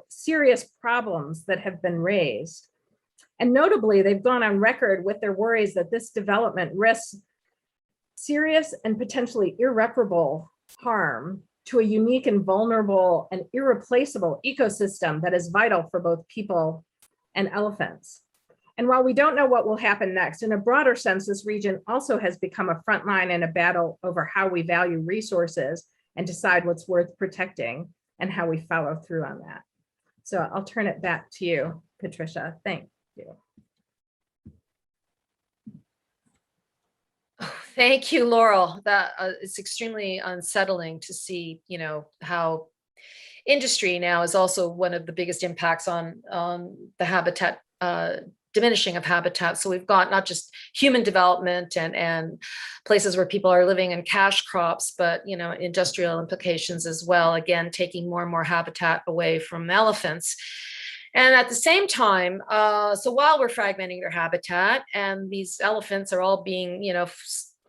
serious problems that have been raised. And notably, they've gone on record with their worries that this development risks serious and potentially irreparable harm to a unique and vulnerable and irreplaceable ecosystem that is vital for both people and elephants. And while we don't know what will happen next, in a broader sense, this region also has become a front line in a battle over how we value resources and decide what's worth protecting and how we follow through on that. So I'll turn it back to you, Patricia. Thank you. Thank you, Laurel. That it's extremely unsettling to see, you know, how industry now is also one of the biggest impacts on the habitat, diminishing of habitat. So we've got not just human development and places where people are living in cash crops, but, you know, industrial implications as well, again, taking more and more habitat away from elephants. And at the same time, so while we're fragmenting their habitat and these elephants are all being, you know,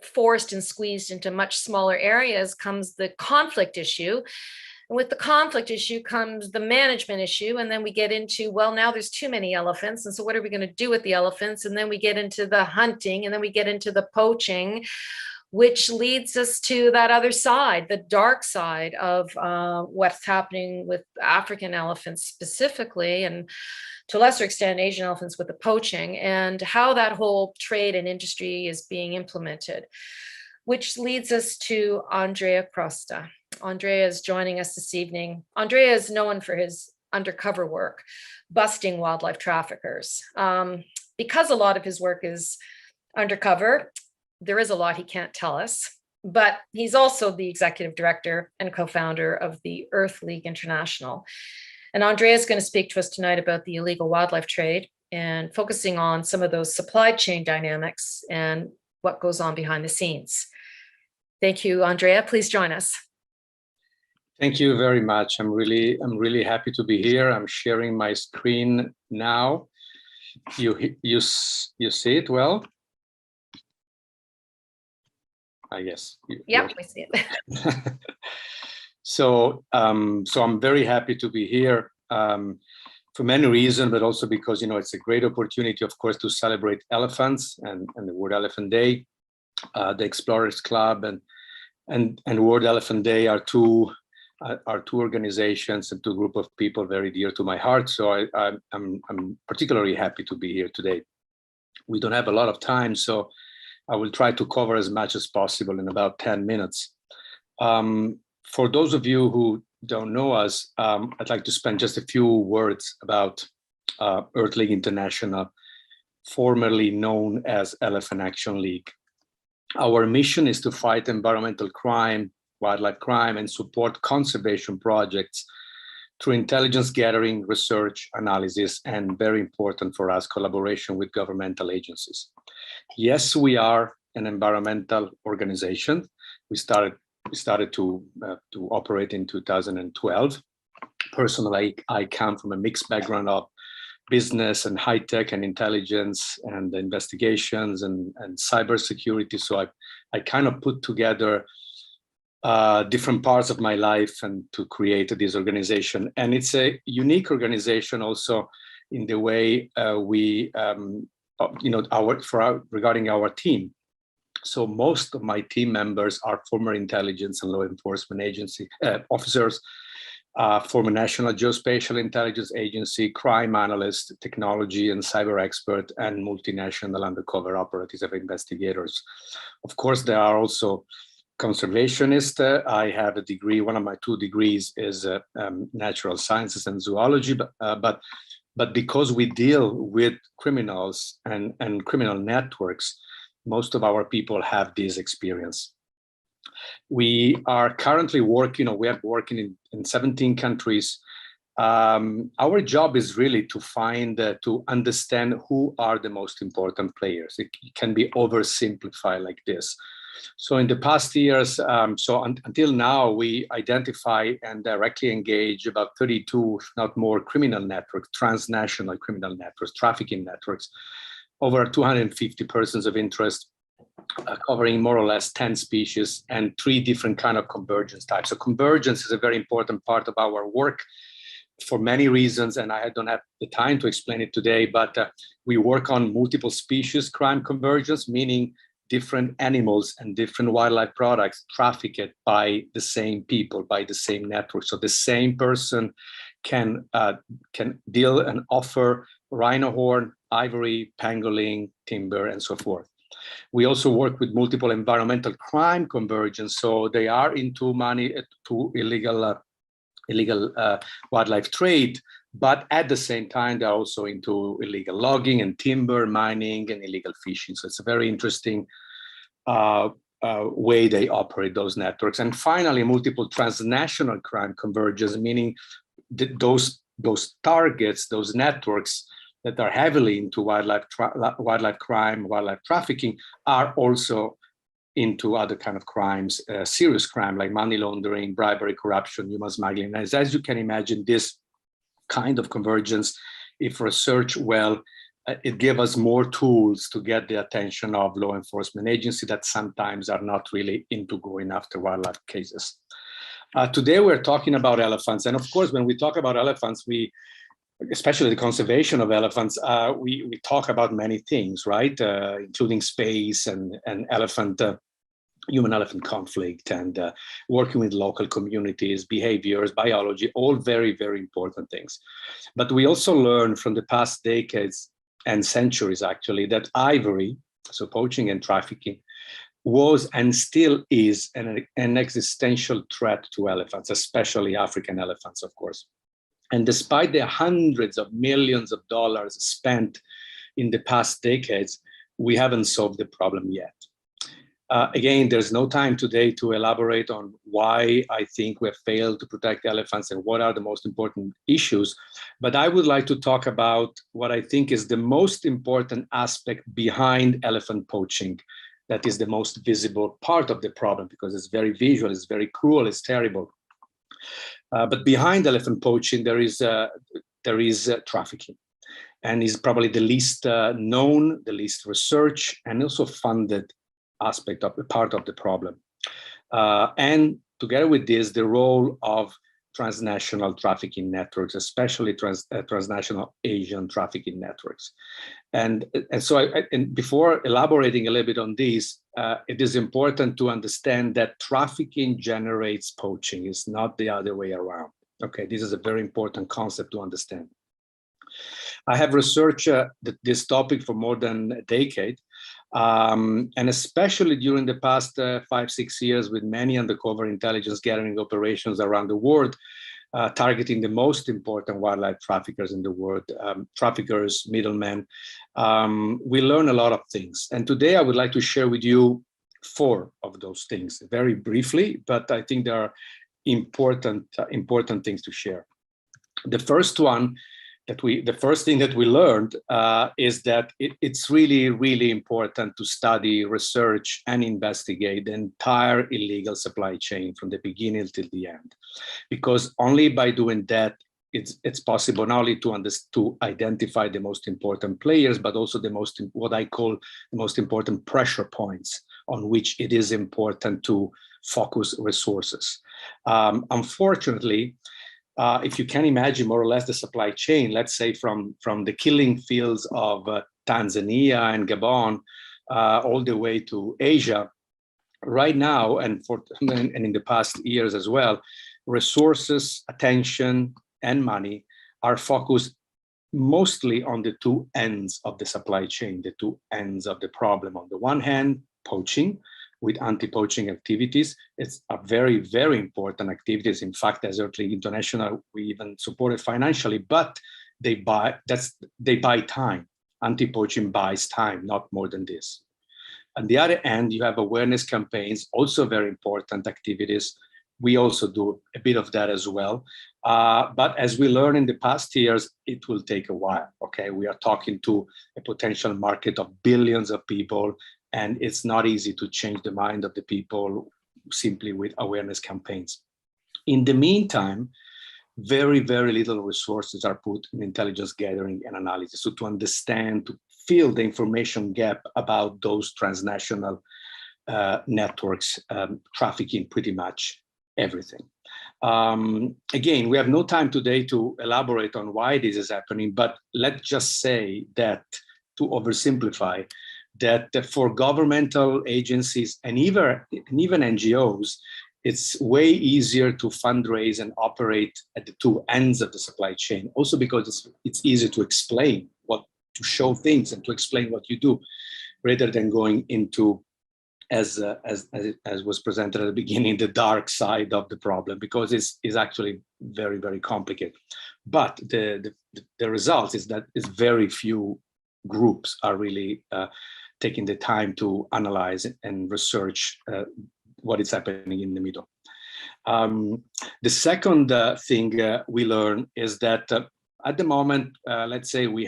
forced and squeezed into much smaller areas, comes the conflict issue. And with the conflict issue comes the management issue. And then we get into, well, now there's too many elephants. And so what are we going to do with the elephants? And then we get into the hunting, and then we get into the poaching, which leads us to that other side, the dark side of what's happening with African elephants specifically, and to a lesser extent, Asian elephants with the poaching, and how that whole trade and industry is being implemented, which leads us to Andrea Crosta. Andrea is joining us this evening. Andrea is known for his undercover work, busting wildlife traffickers. Because a lot of his work is undercover, there is a lot he can't tell us, but he's also the executive director and co-founder of the Earth League International. And Andrea is going to speak to us tonight about the illegal wildlife trade and focusing on some of those supply chain dynamics and what goes on behind the scenes. Thank you, Andrea. Please join us. Thank you very much. I'm really happy to be here. I'm sharing my screen now. You see it well? I guess. Yep, we see it. So I'm very happy to be here for many reasons, but also because, you know, it's a great opportunity, of course, to celebrate elephants and the World Elephant Day. The Explorers Club and World Elephant Day are two organizations and two group of people very dear to my heart. So I'm particularly happy to be here today. We don't have a lot of time, so I will try to cover as much as possible in about 10 minutes. For those of you who don't know us, I'd like to spend just a few words about Earth League International, formerly known as Elephant Action League. Our mission is to fight environmental crime, wildlife crime, and support conservation projects through intelligence gathering, research, analysis, and very important for us, collaboration with governmental agencies. Yes, we are an environmental organization. We started to operate in 2012. Personally, I come from a mixed background of business and high tech and intelligence and investigations and cybersecurity. So I kind of put together different parts of my life and to create this organization. And it's a unique organization also in the way regarding our team. So most of my team members are former intelligence and law enforcement agency officers, former National Geospatial Intelligence Agency, crime analyst, technology and cyber expert, and multinational undercover operatives and investigators. Of course, there are also conservationists. I have a degree, one of my 2 degrees is natural sciences and zoology, but because we deal with criminals and criminal networks, most of our people have this experience. We are currently working, we are working in 17 countries. Our job is really to find, to understand who are the most important players. It can be oversimplified like this. So in the past years, until now, we identify and directly engage about 32, if not more, criminal networks, transnational criminal networks, trafficking networks, over 250 persons of interest, covering more or less 10 species and 3 different kind of convergence types. So convergence is a very important part of our work for many reasons, and I don't have the time to explain it today, but we work on multiple species crime convergence, meaning different animals and different wildlife products trafficked by the same people, by the same network. So the same person can deal and offer rhino horn, ivory, pangolin, timber, and so forth. We also work with multiple environmental crime convergence. So they are into money, to illegal wildlife trade, but at the same time, they're also into illegal logging and timber mining and illegal fishing. So it's a very interesting way they operate those networks. And finally, multiple transnational crime convergence, meaning those targets, those networks that are heavily into wildlife crime, wildlife trafficking, are also into other kind of crimes, serious crime like money laundering, bribery, corruption, human smuggling. As you can imagine, this kind of convergence, if researched well, it gives us more tools to get the attention of law enforcement agencies that sometimes are not really into going after wildlife cases. Today, we're talking about elephants. And of course, when we talk about elephants, especially the conservation of elephants, we talk about many things, right? Including space and elephant, human-elephant conflict, and working with local communities, behaviors, biology, all very, very important things. But we also learn from the past decades and centuries, actually, that ivory, so poaching and trafficking, was and still is an existential threat to elephants, especially African elephants, of course. And despite the hundreds of millions of dollars spent in the past decades, we haven't solved the problem yet. Again, there's no time today to elaborate on why I think we have failed to protect elephants and what are the most important issues. But I would like to talk about what I think is the most important aspect behind elephant poaching. That is the most visible part of the problem, because it's very visual, it's very cruel, it's terrible. But behind elephant poaching, there is trafficking, and is probably the least known, the least researched, and also funded aspect of the part of the problem. And together with this, the role of transnational trafficking networks, especially transnational Asian trafficking networks. And so before elaborating a little bit on this, it is important to understand that trafficking generates poaching. It's not the other way around. Okay, this is a very important concept to understand. I have researched this topic for more than a decade, and especially during the past 5-6 years with many undercover intelligence gathering operations around the world, targeting the most important wildlife traffickers in the world, traffickers, middlemen. We learn a lot of things. And today I would like to share with you 4 of those things very briefly, but I think there are important things to share. The first thing that we learned is that it's really, really important to study, research, and investigate the entire illegal supply chain from the beginning till the end, because only by doing that it's possible not only to identify the most important players, but also what I call the most important pressure points on which it is important to focus resources. Unfortunately, if you can imagine more or less the supply chain, let's say from the killing fields of Tanzania and Gabon all the way to Asia, right now and in the past years as well, resources, attention, and money are focused mostly on the 2 ends of the supply chain, the 2 ends of the problem. On the one hand, poaching, with anti-poaching activities. It's a very, very important activities. In fact, as Earthly International, we even support it financially, but they buy time. Anti-poaching buys time, not more than this. On the other end, you have awareness campaigns, also very important activities. We also do a bit of that as well. But as we learned in the past years, it will take a while, okay? We are talking to a potential market of billions of people, and it's not easy to change the mind of the people simply with awareness campaigns. In the meantime, very, very little resources are put in intelligence gathering and analysis. So to understand, to fill the information gap about those transnational networks trafficking pretty much everything. Again, we have no time today to elaborate on why this is happening, but let's just say that, to oversimplify, that for governmental agencies and even NGOs, it's way easier to fundraise and operate at the 2 ends of the supply chain. Also because it's easier to explain to show things and to explain what you do, rather than going into, as was presented at the beginning, the dark side of the problem, because it's actually very, very complicated. But the result is that it's very few groups are really taking the time to analyze and research what is happening in the middle. The second thing we learn is that at the moment, let's say we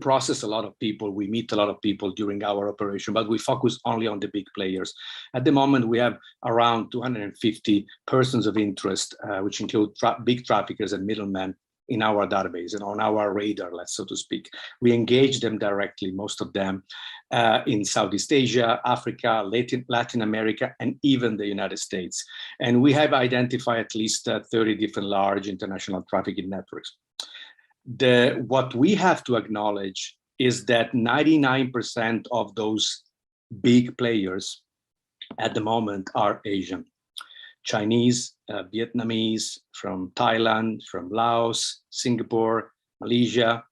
process a lot of people, we meet a lot of people during our operation, but we focus only on the big players. At the moment, we have around 250 persons of interest, which include big traffickers and middlemen in our database and on our radar, so to speak. We engage them directly, most of them in Southeast Asia, Africa, Latin America, and even the United States. And we have identified at least 30 different large international trafficking networks. What we have to acknowledge is that 99% of those big players at the moment are Asian. Chinese, Vietnamese, from Thailand, from Laos, Singapore, Malaysia.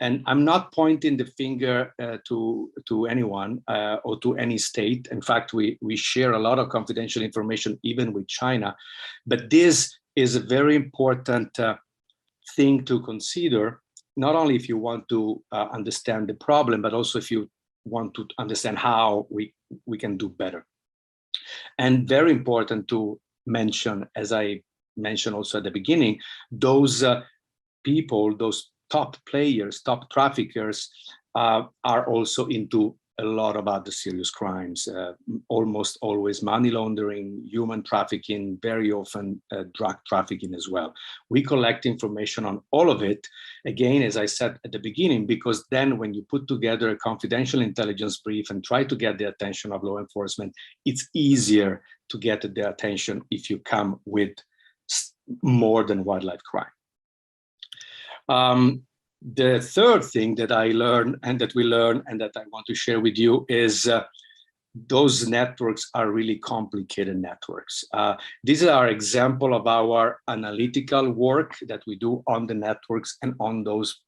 And I'm not pointing the finger to anyone or to any state. In fact, we share a lot of confidential information even with China. But this is a very important thing to consider, not only if you want to understand the problem, but also if you want to understand how we can do better. And very important to mention, as I mentioned also at the beginning, those people, those top players, top traffickers are also into a lot of other serious crimes, almost always money laundering, human trafficking, very often drug trafficking as well. We collect information on all of it, again, as I said at the beginning, because then when you put together a confidential intelligence brief and try to get the attention of law enforcement, it's easier to get their attention if you come with more than wildlife crime. The third thing that I learned and that we learn and that I want to share with you is those networks are really complicated networks. These are example of our analytical work that we do on the networks and on those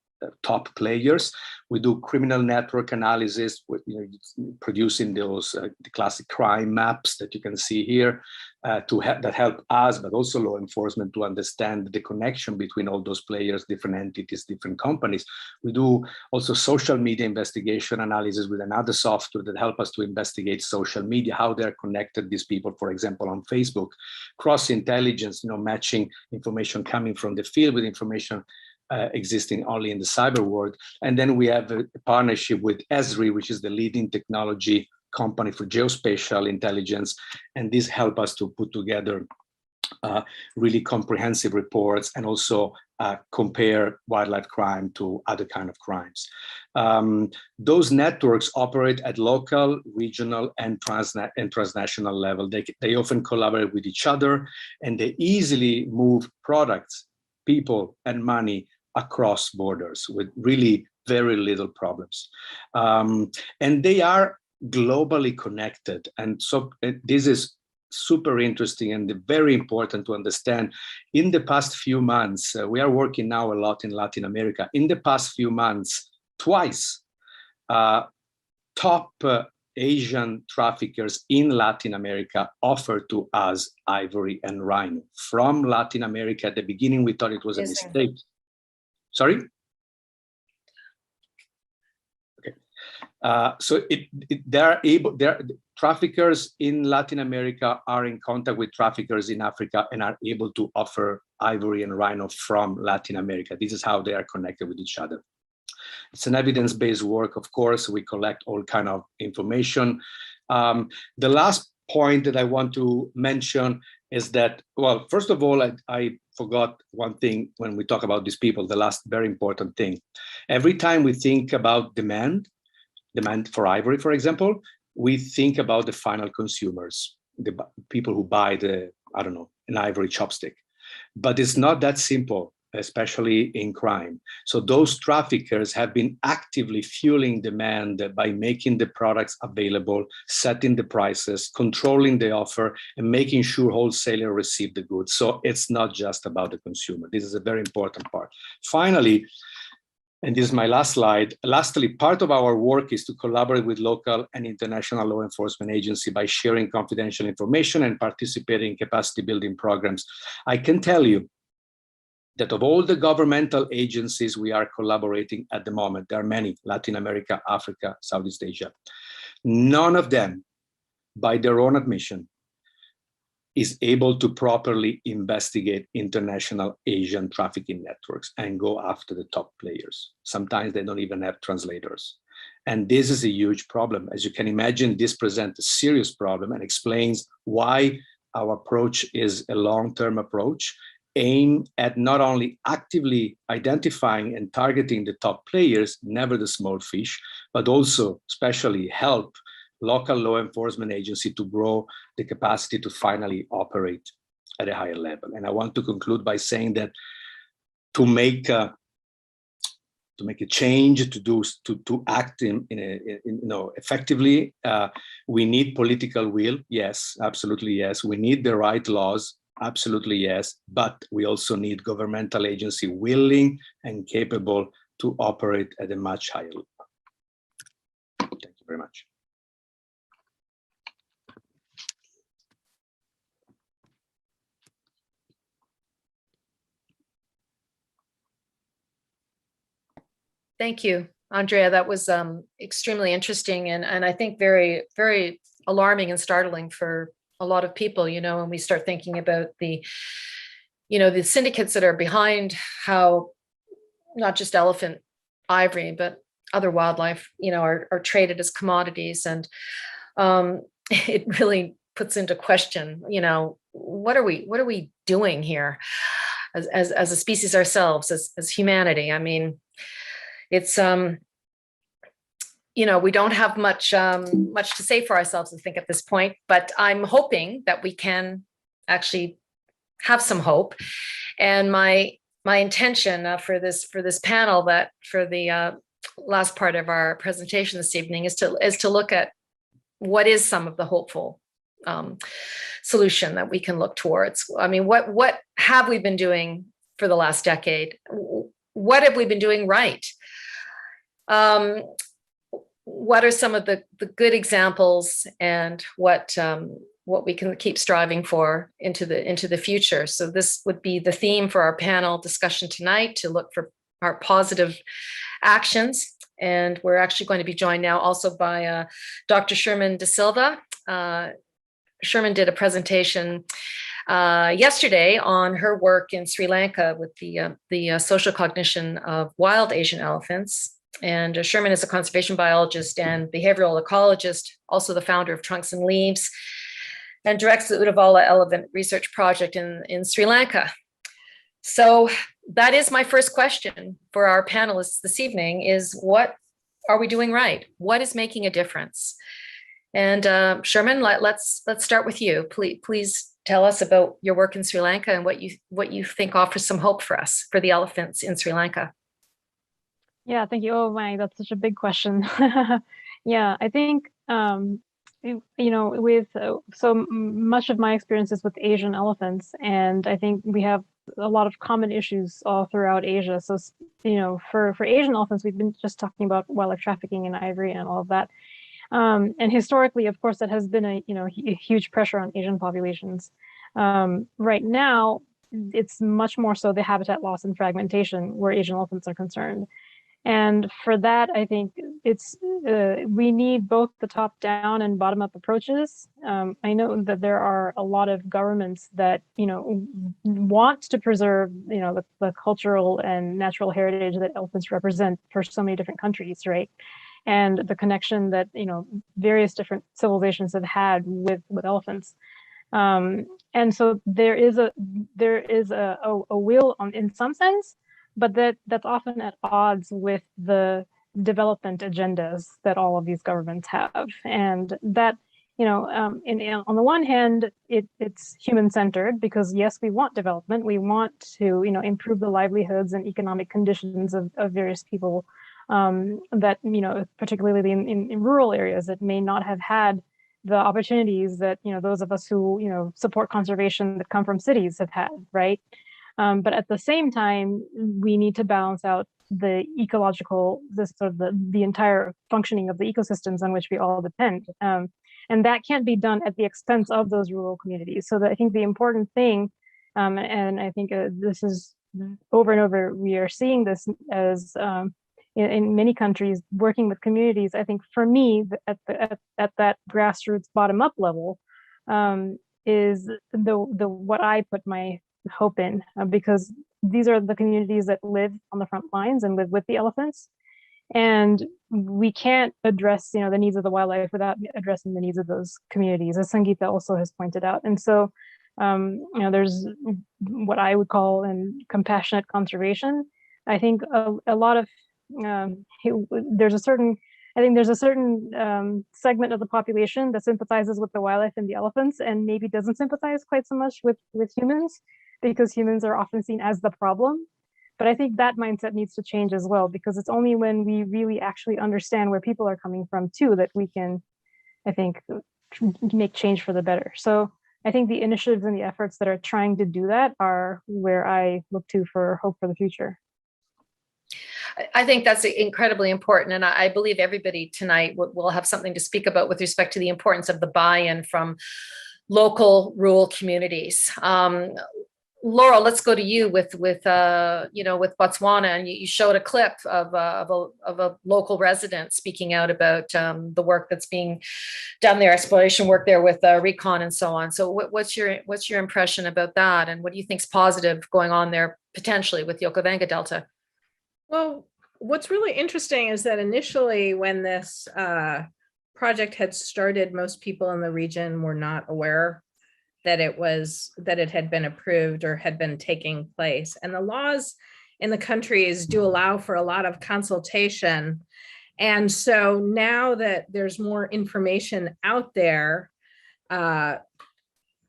top players. We do criminal network analysis, with, producing those the classic crime maps that you can see here that help us, but also law enforcement, to understand the connection between all those players, different entities, different companies. We do also social media investigation analysis with another software that help us to investigate social media, how they're connected, these people, for example, on Facebook. Cross intelligence, matching information coming from the field with information existing only in the cyber world. And then we have a partnership with Esri, which is the leading technology company for geospatial intelligence. And this help us to put together really comprehensive reports and also compare wildlife crime to other kind of crimes. Those networks operate at local, regional, and transnational level. They often collaborate with each other, and they easily move products, people, and money across borders with really very little problems. And they are globally connected. And so this is super interesting and very important to understand. In the past few months, we are working now a lot in Latin America. In the past few months, twice, top Asian traffickers in Latin America offered to us ivory and rhino from Latin America. At the beginning, we thought it was a mistake. Sorry? Okay. So traffickers in Latin America are in contact with traffickers in Africa and are able to offer ivory and rhino from Latin America. This is how they are connected with each other. It's an evidence-based work, of course. We collect all kind of information. The last point that I want to mention is that, well, first of all, I forgot one thing when we talk about these people, the last very important thing. Every time we think about demand for ivory, for example, we think about the final consumers, the people who buy an ivory chopstick. But it's not that simple, especially in crime. So those traffickers have been actively fueling demand by making the products available, setting the prices, controlling the offer, and making sure wholesalers receive the goods. So it's not just about the consumer. This is a very important part. Finally, and this is my last slide. Lastly, part of our work is to collaborate with local and international law enforcement agencies by sharing confidential information and participating in capacity building programs. I can tell you that of all the governmental agencies we are collaborating at the moment, there are many, Latin America, Africa, Southeast Asia. None of them, by their own admission, is able to properly investigate international Asian trafficking networks and go after the top players. Sometimes they don't even have translators. And this is a huge problem. As you can imagine, this presents a serious problem and explains why our approach is a long-term approach aimed at not only actively identifying and targeting the top players, never the small fish, but also especially help local law enforcement agency to grow the capacity to finally operate at a higher level. And I want to conclude by saying that to make a change, to act effectively, we need political will. Yes, absolutely yes. We need the right laws. Absolutely yes. But we also need governmental agency willing and capable to operate at a much higher level. Thank you very much. Thank you, Andrea. That was extremely interesting and I think very, very alarming and startling for a lot of people, when we start thinking about the syndicates that are behind how not just elephant ivory, but other wildlife, are traded as commodities. And it really puts into question, what are we doing here as a species ourselves, as humanity? I mean, it's we don't have much to say for ourselves, I think, at this point, but I'm hoping that we can actually have some hope. And my intention for this panel, that for the last part of our presentation this evening, is to look at what is some of the hopeful solution that we can look towards. I mean, what have we been doing for the last decade? what have we been doing right? What are some of the good examples, and what we can keep striving for into the future? So this would be the theme for our panel discussion tonight, to look for our positive actions. And we're actually going to be joined now also by Dr. Sherman De Silva. Sherman did a presentation yesterday on her work in Sri Lanka with the social cognition of wild Asian elephants. And Sherman is a conservation biologist and behavioral ecologist, also the founder of Trunks and Leaves, and directs the Udavala Elephant Research Project in Sri Lanka. So that is my first question for our panelists this evening, is what are we doing right? What is making a difference? And Sherman, let's start with you. Please tell us about your work in Sri Lanka and what you think offers some hope for us, for the elephants in Sri Lanka. Yeah, thank you. Oh my, that's such a big question. Yeah, I think, with so much of my experiences with Asian elephants, and I think we have a lot of common issues all throughout Asia. So, for Asian elephants, we've been just talking about wildlife trafficking and ivory and all of that. And historically, of course, that has been a huge pressure on Asian populations. Right now, it's much more so the habitat loss and fragmentation where Asian elephants are concerned. And for that, I think we need both the top-down and bottom-up approaches. I know that there are a lot of governments that want to preserve the cultural and natural heritage that elephants represent for so many different countries, right? And the connection that various different civilizations have had with elephants. And so there is a will in some sense, but that's often at odds with the development agendas that all of these governments have. And that, on the one hand, it's human-centered, because yes, we want development. We want to, improve the livelihoods and economic conditions of various people that, particularly in rural areas that may not have had the opportunities that, those of us who, support conservation that come from cities have had, right? But at the same time, we need to balance out the the entire functioning of the ecosystems on which we all depend. And that can't be done at the expense of those rural communities. So that I think the important thing, and I think this is over and over, we are seeing this as in many countries, working with communities. I think for me, at that grassroots bottom up level, is the what I put my hope in, because these are the communities that live on the front lines and live with the elephants, and we can't address the needs of the wildlife without addressing the needs of those communities, as Sangeeta also has pointed out. And so there's what I would call compassionate conservation. I think a lot of there's a certain segment of the population that sympathizes with the wildlife and the elephants, and maybe doesn't sympathize quite so much with humans, because humans are often seen as the problem. But I think that mindset needs to change as well, because it's only when we really actually understand where people are coming from too that we can, I think, make change for the better. So I think the initiatives and the efforts that are trying to do that are where I look to for hope for the future. I think that's incredibly important. And I believe everybody tonight will have something to speak about with respect to the importance of the buy-in from local rural communities. Laurel, let's go to you with Botswana, and you showed a clip of a local resident speaking out about the work that's being done there, exploration work there with recon and so on. So what's your impression about that, and what do you think is positive going on there potentially with the Okavango Delta? Well, what's really interesting is that initially, when this project had started, most people in the region were not aware that it had been approved or had been taking place. And the laws in the countries do allow for a lot of consultation. And so now that there's more information out there,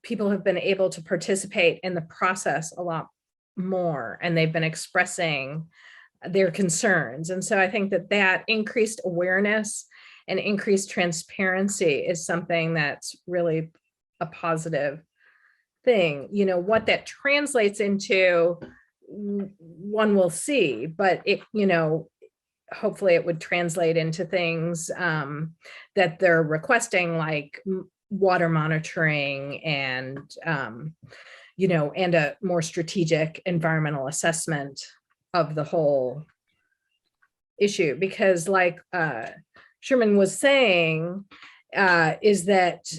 people have been able to participate in the process a lot more, and they've been expressing their concerns. And so I think that increased awareness and increased transparency is something that's really a positive thing. What that translates into one will see, but it, you know, hopefully it would translate into things that they're requesting, like water monitoring and, you know, and a more strategic environmental assessment of the whole issue. Because like Sherman was saying, is that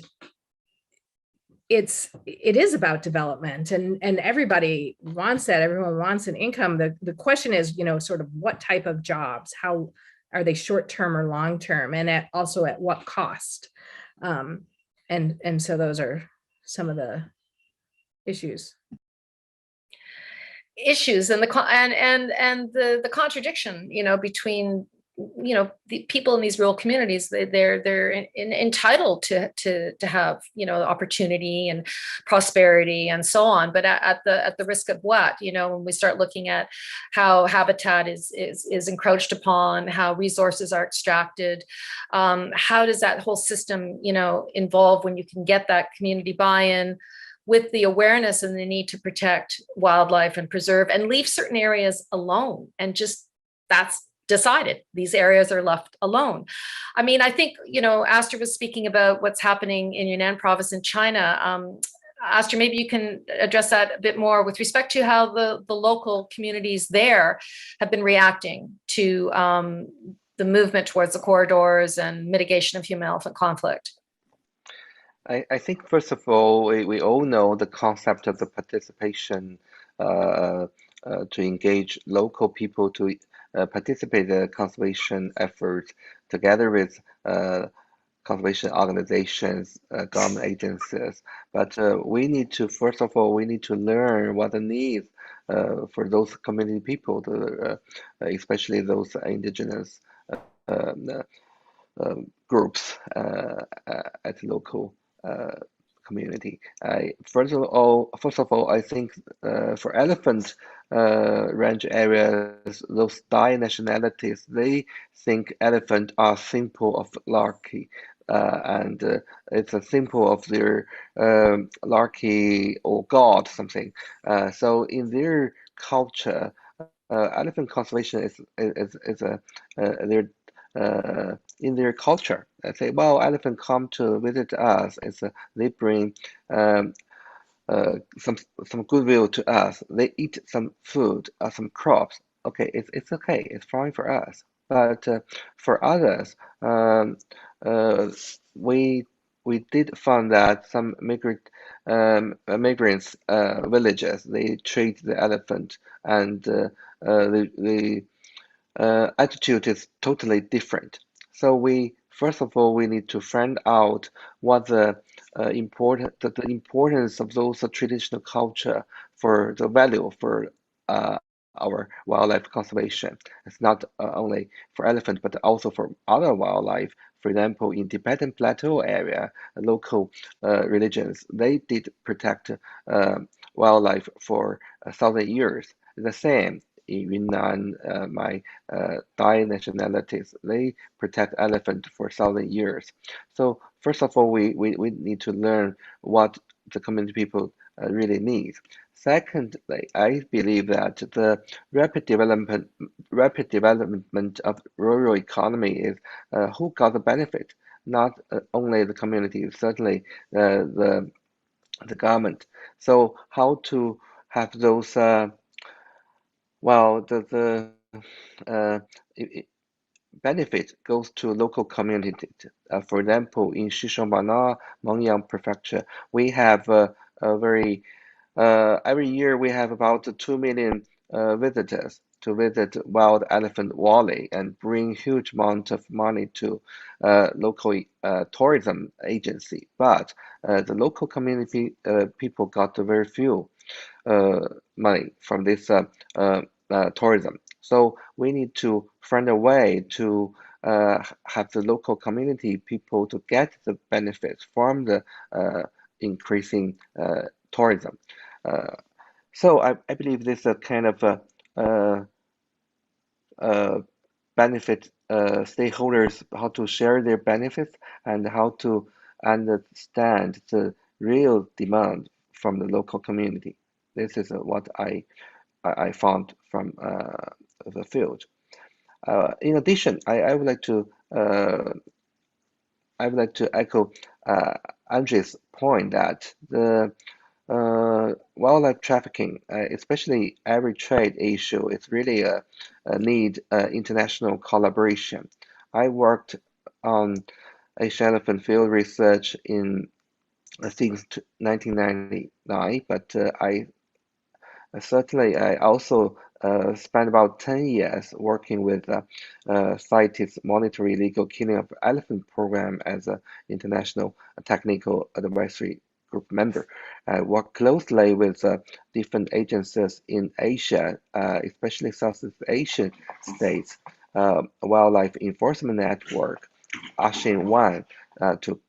it is about development, and everybody wants that. Everyone wants an income. The question is, you know, sort of what type of jobs, how are they short-term or long-term, and also at what cost? And so those are some of the issues And the contradiction, you know, between, you know, the people in these rural communities. They're entitled to have, you know, opportunity and prosperity and so on, but at the risk of what? You know, when we start looking at how habitat is encroached upon, how resources are extracted, how does that whole system, you know, involve when you can get that community buy-in with the awareness and the need to protect wildlife and preserve and leave certain areas alone, and just that's decided. These areas are left alone. I mean, I think, you know, Aster was speaking about what's happening in Yunnan province in China. Aster, maybe you can address that a bit more with respect to how the local communities there have been reacting to the movement towards the corridors and mitigation of human-elephant conflict. I think first of all, we all know the concept of the participation to engage local people to participate in the conservation efforts together with conservation organizations, government agencies. But we need to, first of all, we need to learn what the needs for those community people, especially those indigenous groups at local community. First of all, I think for elephant range areas, those Thai nationalities, they think elephant are symbol of larky, and it's a symbol of their larky or god something. So in their culture, elephant conservation is a their in their culture. I say, well, elephant come to visit us. They bring some goodwill to us. They eat some food, some crops. Okay, it's okay. It's fine for us. But for others, we did find that some migrants villages, they treat the elephant, and the attitude is totally different. So first of all, we need to find out what the importance of those traditional culture for the value for our wildlife conservation. It's not only for elephant, but also for other wildlife. For example, in Tibetan Plateau area, local religions, they did protect wildlife for 1,000 years. The same in Yunnan, my Thai nationalities, they protect elephant for 1,000 years. So first of all, we need to learn what the community people really need. Secondly, I believe that the rapid development of rural economy is who got the benefit, not only the community, certainly the government. So how to have those well, the benefit goes to local community. For example, in Shishongbana, Mengyang Prefecture, we have a very every year we have about 2 million visitors to visit Wild Elephant Valley and bring huge amount of money to local tourism agency. But the local community people got very few money from this tourism. So we need to find a way to have the local community people to get the benefits from the increasing tourism. So I believe this is a kind of benefit stakeholders, how to share their benefits and how to understand the real demand from the local community. This is what I I found from the field. In addition, I would like to echo Andre's point that the wildlife trafficking, especially every trade issue, is really a need international collaboration. I worked on Asian elephant field research since 1999, but I also spent about 10 years working with CITES Monetary Illegal Killing of Elephant Program as an international technical advisory group member. I work closely with different agencies in Asia, especially Southeast Asian states, Wildlife Enforcement Network, ASEAN One, to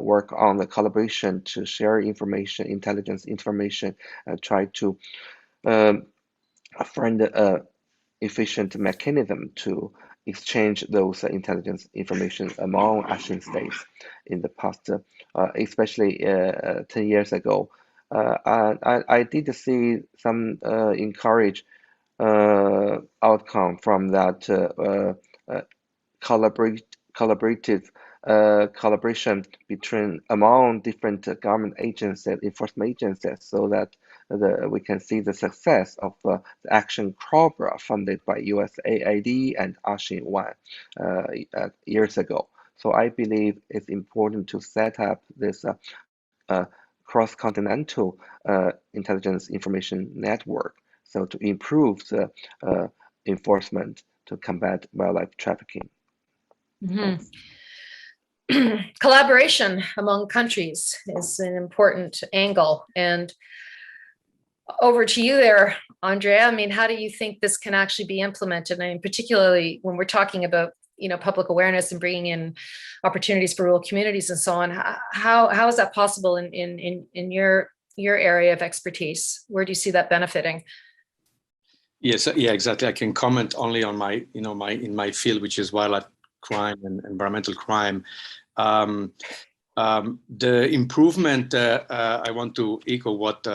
work on the collaboration to share information, intelligence information, try to find an efficient mechanism to exchange those intelligence information among ASEAN states in the past, especially 10 years ago. I did see some encourage outcome from that collaborative collaboration among different government agencies, enforcement agencies, so that we can see the success of the Action Cobra funded by USAID and ASEAN One years ago. So I believe it's important to set up this cross-continental intelligence information network, so to improve the enforcement to combat wildlife trafficking. Mhm. Collaboration among countries is an important angle. And over to you there, Andrea. I mean, how do you think this can actually be implemented? I mean, particularly when we're talking about, you know, public awareness and bringing in opportunities for rural communities and so on. How is that possible in your area of expertise? Where do you see that benefiting? Yes, yeah, exactly. I can comment only on my, you know, in my field, which is wildlife crime and environmental crime. The improvement, I want to echo what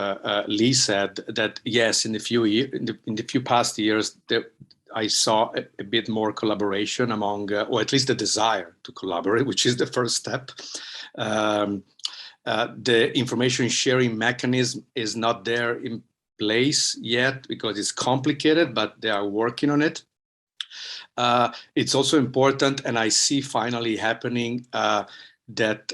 Lee said, that yes, in the few past years, I saw a bit more collaboration among, or at least the desire to collaborate, which is the first step. The information sharing mechanism is not there in place yet because it's complicated, but they are working on it. It's also important, and I see finally happening that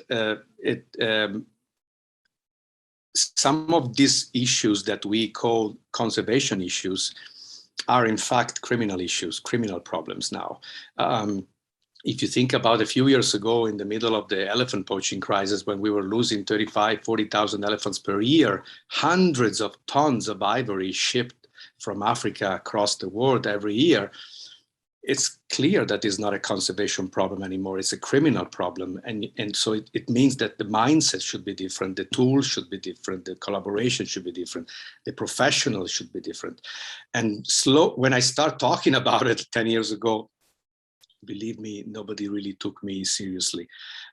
some of these issues that we call conservation issues are in fact criminal issues, criminal problems now. If you think about a few years ago in the middle of the elephant poaching crisis, when we were losing 40,000 elephants per year, hundreds of tons of ivory shipped from Africa across the world every year, it's clear that it's not a conservation problem anymore. It's a criminal problem. And so it means that the mindset should be different. The tools should be different. The collaboration should be different. The professionals should be different. And when I start talking about it 10 years ago, believe me, nobody really took me seriously.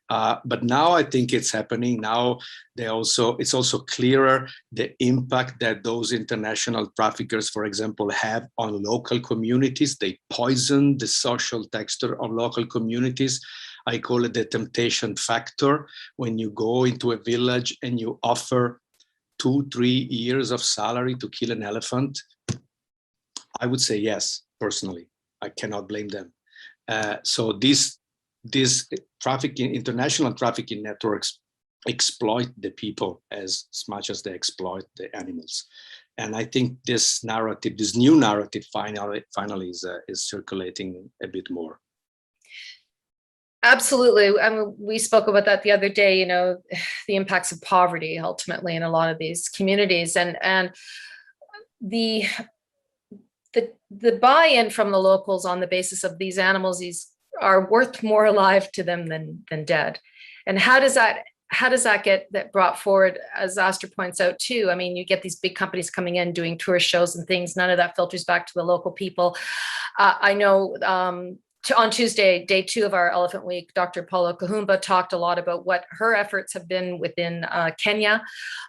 But now I think it's happening. Now it's also clearer the impact that those international traffickers, for example, have on local communities. They poison the social texture of local communities. I call it the temptation factor. When you go into a village and you offer 2-3 years of salary to kill an elephant, I would say yes, personally. I cannot blame them. So these international trafficking networks exploit the people as much as they exploit the animals. And I think this new narrative finally is circulating a bit more. Absolutely. I mean, we spoke about that the other day, you know, the impacts of poverty ultimately in a lot of these communities, and the buy-in from the locals on the basis of these animals, these are worth more alive to them than dead. And how does that get brought forward, as Astor points out too? I mean, you get these big companies coming in doing tourist shows and things. None of that filters back to the local people. I know on Tuesday, day 2 of our Elephant Week, Dr. Paula Kahumba talked a lot about what her efforts have been within Kenya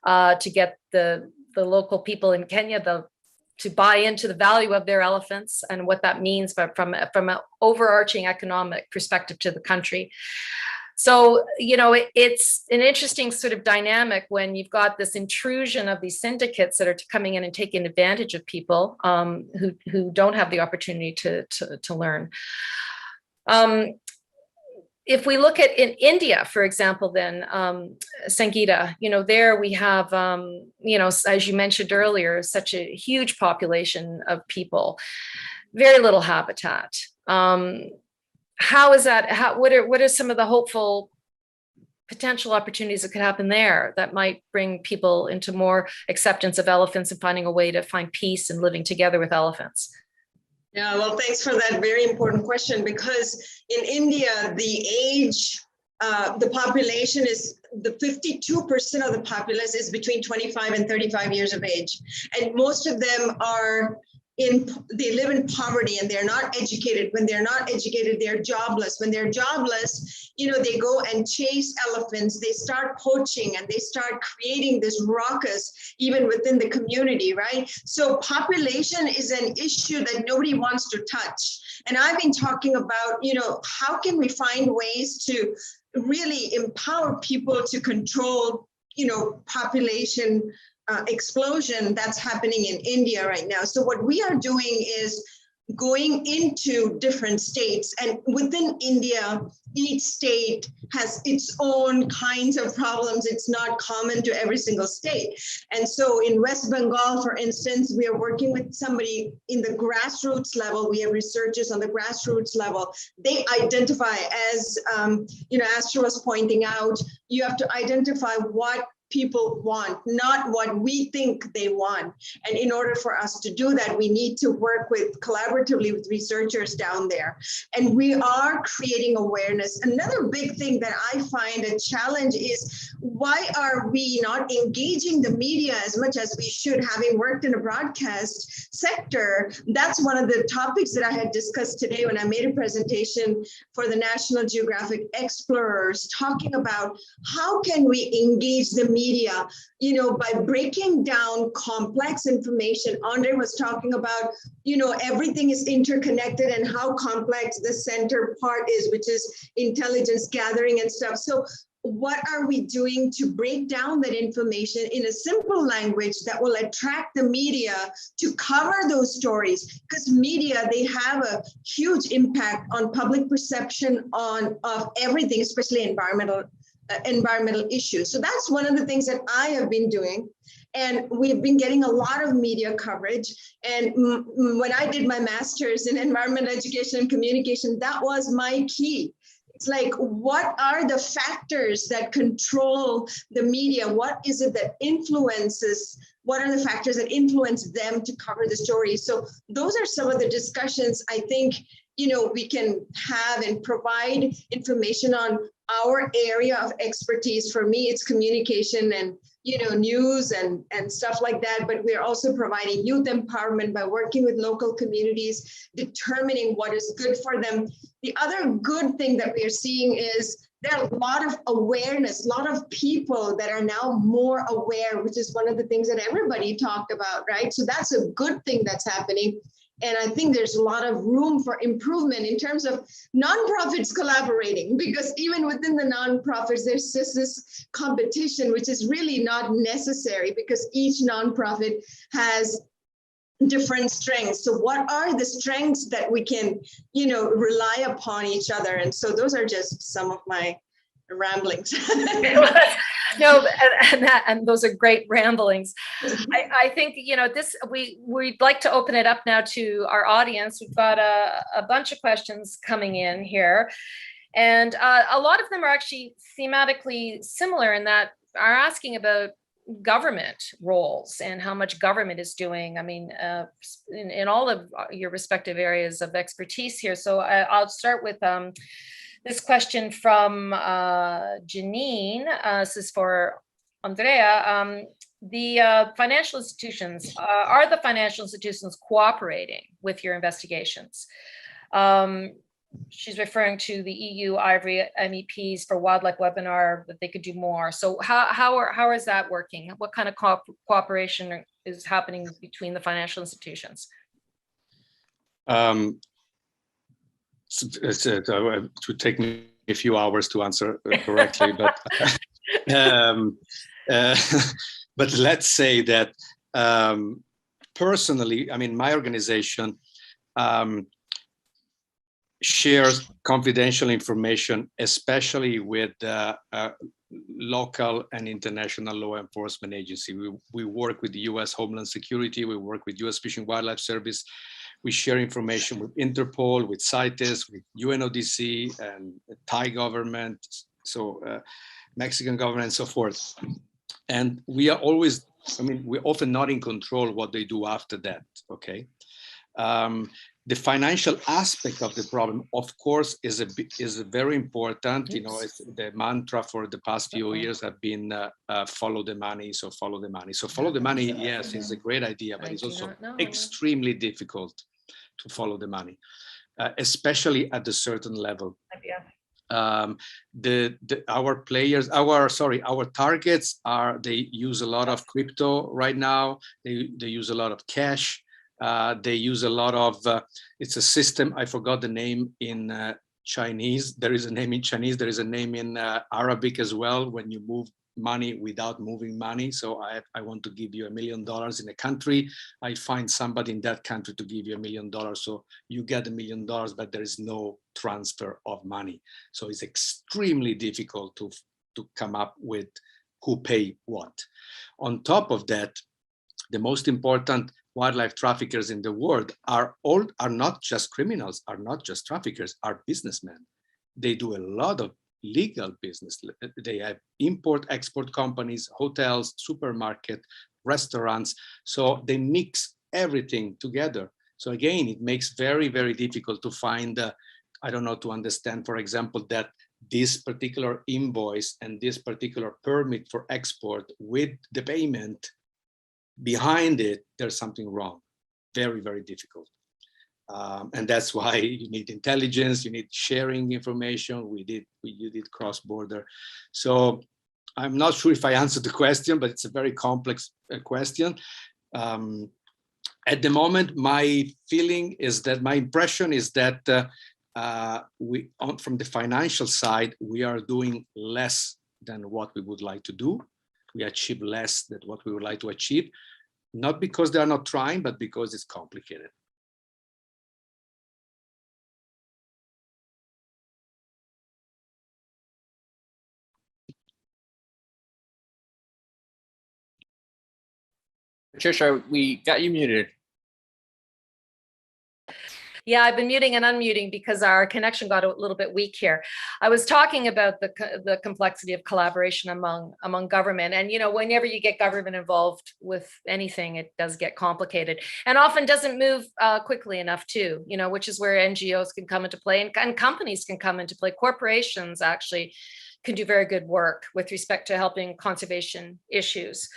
to get the local people in Kenya, to buy into the value of their elephants and what that means, but from an overarching economic perspective to the country. So, it's an interesting sort of dynamic when you've got this intrusion of these syndicates that are coming in and taking advantage of people who don't have the opportunity to learn. If we look at in India, for example, then Sangeeta, there we have, as you mentioned earlier, such a huge population of people, very little habitat. How is that? What are some of the hopeful potential opportunities that could happen there that might bring people into more acceptance of elephants and finding a way to find peace and living together with elephants? Yeah, well, thanks for that very important question, because in India, the population is, the 52% of the populace is between 25 and 35 years of age. And most of them they live in poverty and they're not educated. When they're not educated, they're jobless. When they're jobless, they go and chase elephants. They start poaching and they start creating this ruckus even within the community, right? So population is an issue that nobody wants to touch. And I've been talking about, how can we find ways to really empower people to control, population explosion that's happening in India right now. So what we are doing is going into different states, and within India, each state has its own kinds of problems. It's not common to every single state. And so in West Bengal, for instance, we are working with somebody in the grassroots level. We have researchers on the grassroots level. They identify, as Astra was pointing out, you have to identify what people want, not what we think they want. And in order for us to do that, we need to work collaboratively with researchers down there. And we are creating awareness. Another big thing that I find a challenge is, why are we not engaging the media as much as we should, having worked in a broadcast sector? That's one of the topics that I had discussed today when I made a presentation for the National Geographic Explorers, talking about how can we engage the media, by breaking down complex information. Andre was talking about, everything is interconnected and how complex the center part is, which is intelligence gathering and stuff. So what are we doing to break down that information in a simple language that will attract the media to cover those stories? Because media, they have a huge impact on public perception of everything, especially environmental issues. So that's one of the things that I have been doing. And we've been getting a lot of media coverage. And when I did my master's in environmental education and communication, that was my key. It's like, what are the factors that control the media? What is it that influences? What are the factors that influence them to cover the story? So those are some of the discussions I think, we can have and provide information on our area of expertise. For me, it's communication and, news and stuff like that. But we're also providing youth empowerment by working with local communities, determining what is good for them. The other good thing that we are seeing is there are a lot of awareness, a lot of people that are now more aware, which is one of the things that everybody talked about, right? So that's a good thing that's happening. And I think there's a lot of room for improvement in terms of nonprofits collaborating, because even within the nonprofits, there's just this competition, which is really not necessary, because each nonprofit has different strengths. So what are the strengths that we can, rely upon each other? And so those are just some of my ramblings. No, and those are great ramblings. I think, we'd like to open it up now to our audience. We've got a bunch of questions coming in here, and a lot of them are actually thematically similar in that are asking about government roles and how much government is doing. I mean, in all of your respective areas of expertise here. So I'll start with this question from Janine. This is for Andrea. The financial institutions, are the financial institutions cooperating with your investigations? she's referring to the EU Ivory MEPs for wildlife webinar, that they could do more. So how is that working? What kind of cooperation is happening between the financial institutions? It would take me a few hours to answer correctly, but but let's say that personally, I mean, my organization shares confidential information, especially with local and international law enforcement agency. We work with the U.S. Homeland Security, we work with U.S. Fish and Wildlife Service, we share information with Interpol, with CITES, with UNODC, and Thai government, so Mexican government, and so forth. And we are always, I mean, we're often not in control what they do after that, okay? The financial aspect of the problem, of course, is very important. You know, it's the mantra for the past few years have been follow the money, so follow the money. So follow the money, yes, is a great idea, but it's also extremely difficult to follow the money, especially at a certain level. Our targets are, they use a lot of crypto right now. They use a lot of cash. They use a lot of, it's a system, I forgot the name in Chinese. There is a name in Chinese, there is a name in Arabic as well, when you move money without moving money. So I want to give you $1 million in a country. I find somebody in that country to give you $1 million. So you get $1 million, but there is no transfer of money. So it's extremely difficult to come up with who pay what. On top of that, the most important wildlife traffickers in the world are not just criminals, are not just traffickers, are businessmen. They do a lot of legal business. They have import-export companies, hotels, supermarket, restaurants. So they mix everything together. So again, it makes very, very difficult to find, I don't know, to understand, for example, that this particular invoice and this particular permit for export with the payment behind it, there's something wrong. Very, very difficult. And that's why you need intelligence, you need sharing information. You did cross-border. So I'm not sure if I answered the question, but it's a very complex question. At the moment, my feeling is that, my impression is that from the financial side, we are doing less than what we would like to do. We achieve less than what we would like to achieve, not because they are not trying, but because it's complicated. Patricia, we got you muted. Yeah, I've been muting and unmuting because our connection got a little bit weak here. I was talking about the complexity of collaboration among government. And, you know, whenever you get government involved with anything, it does get complicated and often doesn't move quickly enough too, you know, which is where NGOs can come into play and companies can come into play. Corporations actually can do very good work with respect to helping conservation issues.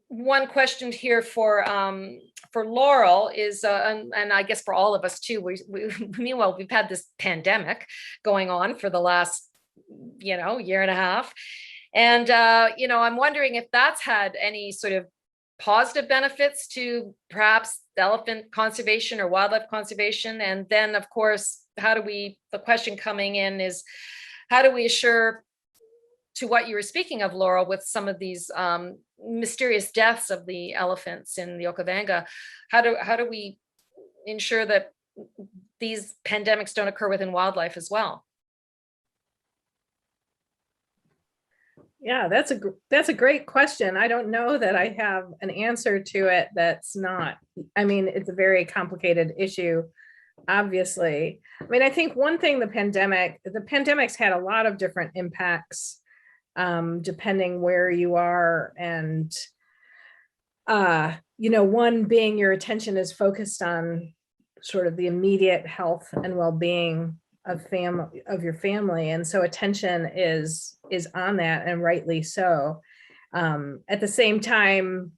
One question here for Laurel is, and I guess for all of us too, meanwhile, we've had this pandemic going on for the last, you know, year and a half. And, you know, I'm wondering if that's had any sort of positive benefits to perhaps elephant conservation or wildlife conservation. And then, of course, the question coming in is, how do we assure, to what you were speaking of, Laurel, with some of these mysterious deaths of the elephants in the Okavango, how do we ensure that these pandemics don't occur within wildlife as well? Yeah, that's a great question. I don't know that I have an answer to it. That's not, I mean, it's a very complicated issue, obviously. I mean, I think one thing the pandemic's had a lot of different impacts depending where you are, and you know, one being your attention is focused on sort of the immediate health and well-being of your family, and so attention is on that, and rightly so. At the same time,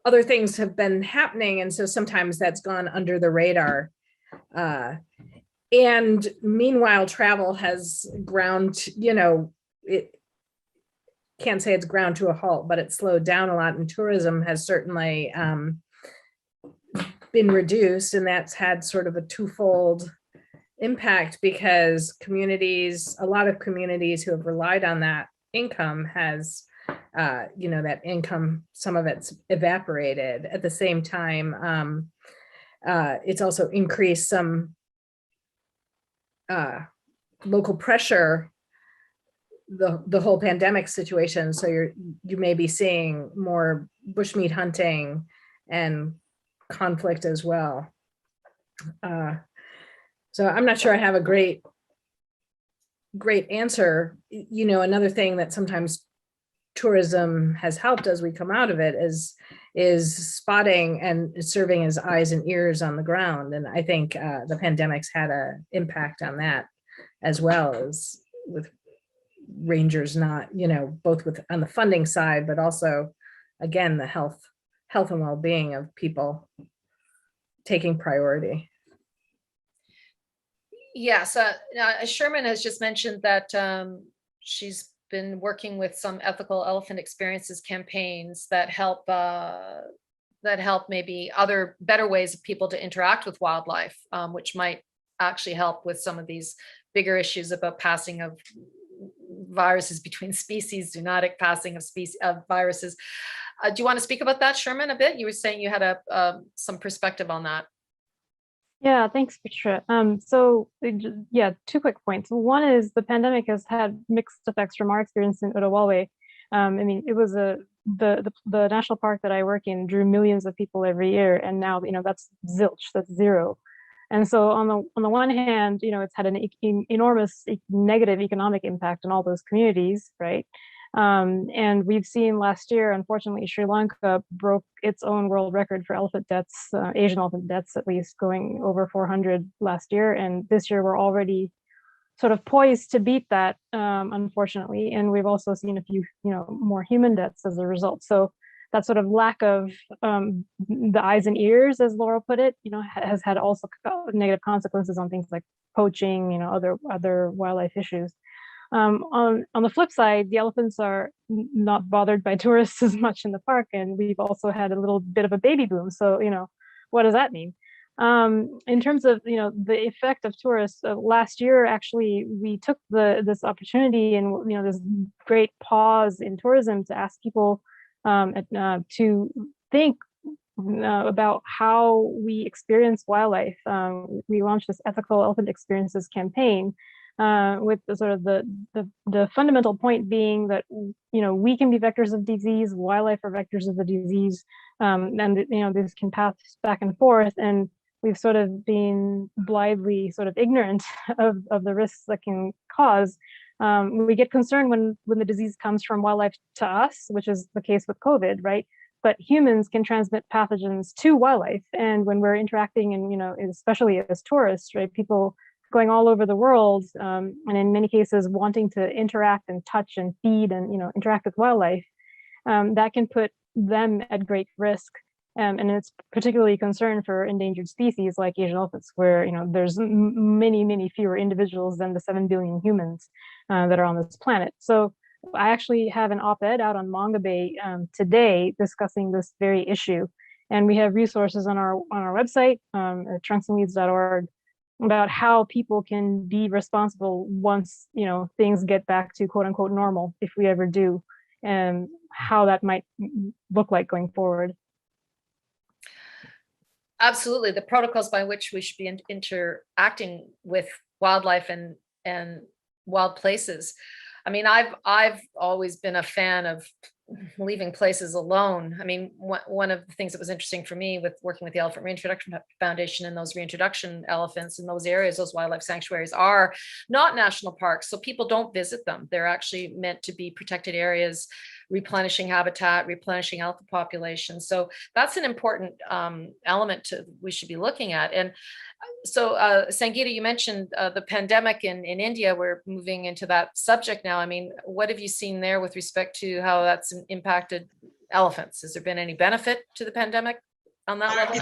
other things have been happening. And so sometimes that's gone under the radar. And meanwhile, travel has ground, it can't say it's ground to a halt, but it's slowed down a lot. And tourism has certainly been reduced. And that's had sort of a twofold impact, because a lot of communities who have relied on that income has, that income, some of it's evaporated. At the same time, it's also increased some local pressure, the whole pandemic situation. So you may be seeing more bushmeat hunting and conflict as well. So I'm not sure I have a great answer. Another thing that sometimes tourism has helped as we come out of it is spotting and serving as eyes and ears on the ground. And I think the pandemic's had an impact on that, as well as with rangers not, both on the funding side, but also, again, the health and well-being of people taking priority. Yes, Sherman has just mentioned that she's been working with some ethical elephant experiences campaigns that help maybe other better ways of people to interact with wildlife, which might actually help with some of these bigger issues about passing of viruses between species, zoonotic passing of viruses. Do you want to speak about that, Sherman, a bit? You were saying you had some perspective on that. Yeah, thanks, Patricia. Yeah, 2 quick points. One is the pandemic has had mixed effects from our experience in Utawalwe. It was the national park that I work in drew millions of people every year, and now that's zilch, that's zero. And so on the one hand, it's had an enormous negative economic impact on all those communities, right? And we've seen last year, unfortunately, Sri Lanka broke its own world record for elephant deaths, Asian elephant deaths, at least, going over 400 last year. And this year we're already sort of poised to beat that, unfortunately. And we've also seen a few, more human deaths as a result. So that sort of lack of the eyes and ears, as Laura put it, has had also negative consequences on things like poaching, other wildlife issues. On the flip side, the elephants are not bothered by tourists as much in the park, and we've also had a little bit of a baby boom. So, what does that mean? In terms of the effect of tourists, last year actually we took this opportunity and this great pause in tourism to ask people to think about how we experience wildlife. We launched this ethical elephant experiences campaign, with the sort of the fundamental point being that we can be vectors of disease, wildlife are vectors of the disease, and this can pass back and forth, and we've sort of been blithely sort of ignorant of the risks that can cause. We get concerned when the disease comes from wildlife to us, which is the case with COVID, right? But humans can transmit pathogens to wildlife, and when we're interacting, and especially as tourists, right, people going all over the world, and in many cases wanting to interact and touch and feed and interact with wildlife, that can put them at great risk. And it's particularly a concern for endangered species like Asian elephants, where there's many fewer individuals than the 7 billion humans that are on this planet. So I actually have an op-ed out on Mongabay today discussing this very issue, and we have resources on our website at trunksandweeds.org about how people can be responsible once things get back to quote unquote normal, if we ever do, and how that might look like going forward. Absolutely, the protocols by which we should be interacting with wildlife and wild places. I mean, I've always been a fan of leaving places alone. I mean, one of the things that was interesting for me with working with the Elephant Reintroduction Foundation and those reintroduction elephants in those areas, those wildlife sanctuaries are not national parks. So people don't visit them. They're actually meant to be protected areas, replenishing habitat, replenishing elephant populations. So that's an important element we should be looking at. And so Sangeeta, you mentioned the pandemic in India. We're moving into that subject now. I mean, what have you seen there with respect to how that's impacted elephants? Has there been any benefit to the pandemic on that level?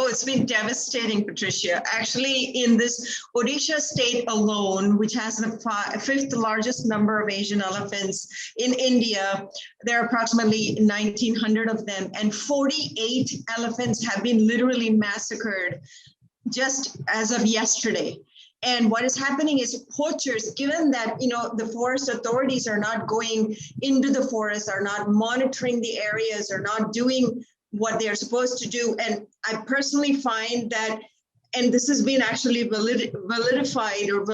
It's been devastating, Patricia. Actually, in this Odisha state alone, which has the fifth largest number of Asian elephants in India, there are approximately 1,900 of them, and 48 elephants have been literally massacred just as of yesterday. And what is happening is poachers, given that, the forest authorities are not going into the forest, are not monitoring the areas, are not doing what they're supposed to do. And I personally find that, and this has been actually validified or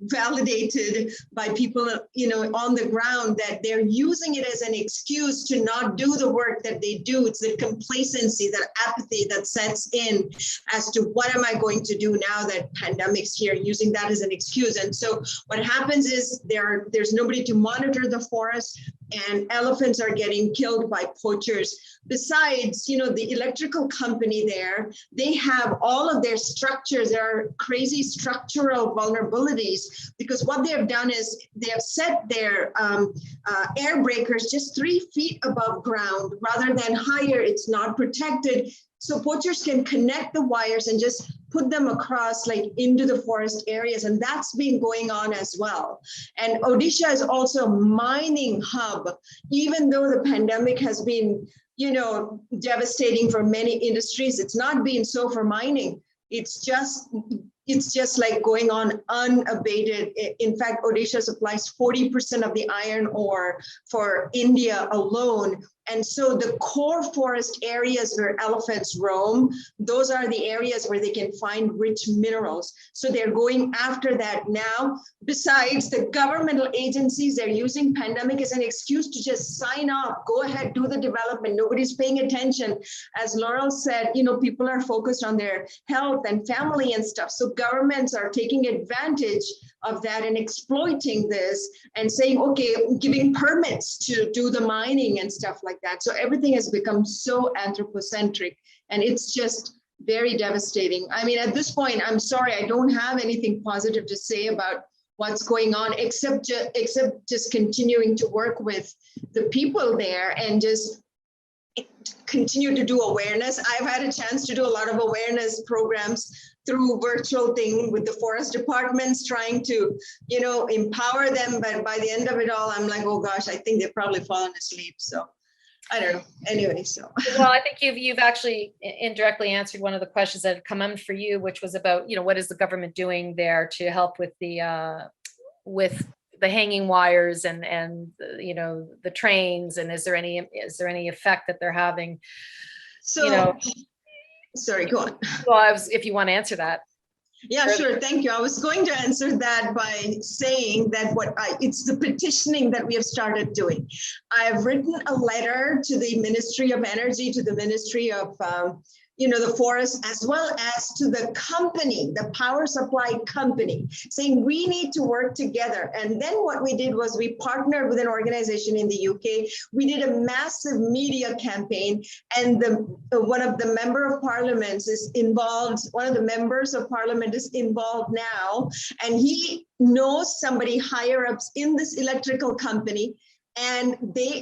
validated by people, on the ground, that they're using it as an excuse to not do the work that they do. It's the complacency, that apathy that sets in as to what am I going to do now that pandemic's here, using that as an excuse. And so what happens is there's nobody to monitor the forest, and elephants are getting killed by poachers. Besides, the electrical company there, they have all of their structures. There are crazy structural vulnerabilities, because what they have done is they have set their air breakers just 3 feet above ground rather than higher. It's not protected. So poachers can connect the wires and just put them across, like, into the forest areas. And that's been going on as well. And Odisha is also a mining hub, even though the pandemic has been, devastating for many industries. It's not been so for mining. It's just like going on unabated. In fact, Odisha supplies 40% of the iron ore for India alone. And so the core forest areas where elephants roam, those are the areas where they can find rich minerals. So they're going after that now. Besides, the governmental agencies, they're using pandemic as an excuse to just sign off, go ahead, do the development. Nobody's paying attention. As Laurel said, people are focused on their health and family and stuff. So governments are taking advantage of that and exploiting this and saying, okay, giving permits to do the mining and stuff like that. So everything has become so anthropocentric, and it's just very devastating. I mean, at this point, I'm sorry, I don't have anything positive to say about what's going on, except just continuing to work with the people there and just continue to do awareness. I've had a chance to do a lot of awareness programs through virtual thing with the forest departments, trying to, empower them. But by the end of it all, I'm like, oh gosh, I think they've probably fallen asleep. So I don't know. Anyway, so. Well, I think you've actually indirectly answered one of the questions that had come in for you, which was about, what is the government doing there to help with the hanging wires and the trains, and is there any effect that they're having? So, sorry, go on. Well, if you want to answer that. Yeah, sure. Thank you. I was going to answer that by saying that it's the petitioning that we have started doing. I have written a letter to the Ministry of Energy, to the Ministry of the forest, as well as to the company, the power supply company, saying we need to work together. And then what we did was we partnered with an organization in the UK. We did a massive media campaign, and one of the member of parliaments is involved. One of the members of parliament is involved now, and he knows somebody higher ups in this electrical company. And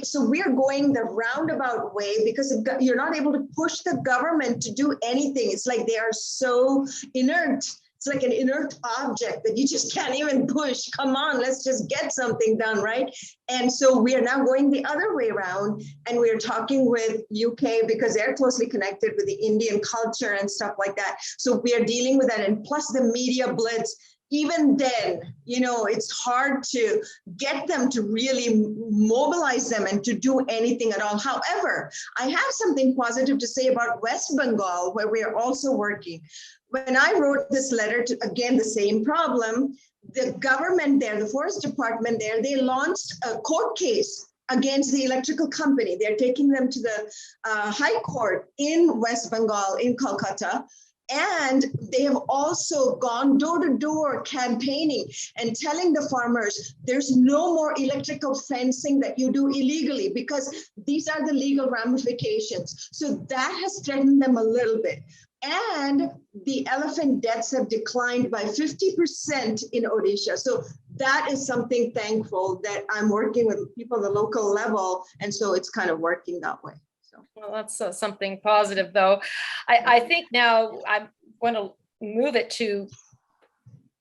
so we're going the roundabout way, because you're not able to push the government to do anything. It's like they are so inert. It's like an inert object that you just can't even push. Come on, let's just get something done, right? And so we are now going the other way around, and we're talking with UK because they're closely connected with the Indian culture and stuff like that. So we are dealing with that, and plus the media blitz. Even then, it's hard to get them to really mobilize them and to do anything at all. However, I have something positive to say about West Bengal, where we are also working. When I wrote this letter to, again, the same problem, the government there, the forest department there, they launched a court case against the electrical company. They're taking them to the High Court in West Bengal, in Kolkata. And they have also gone door to door campaigning and telling the farmers, there's no more electrical fencing that you do illegally, because these are the legal ramifications. So that has threatened them a little bit. And the elephant deaths have declined by 50% in Odisha. So that is something thankful that I'm working with people at the local level. And so it's kind of working that way. So. Well, that's something positive, though. I think now I'm going to move it to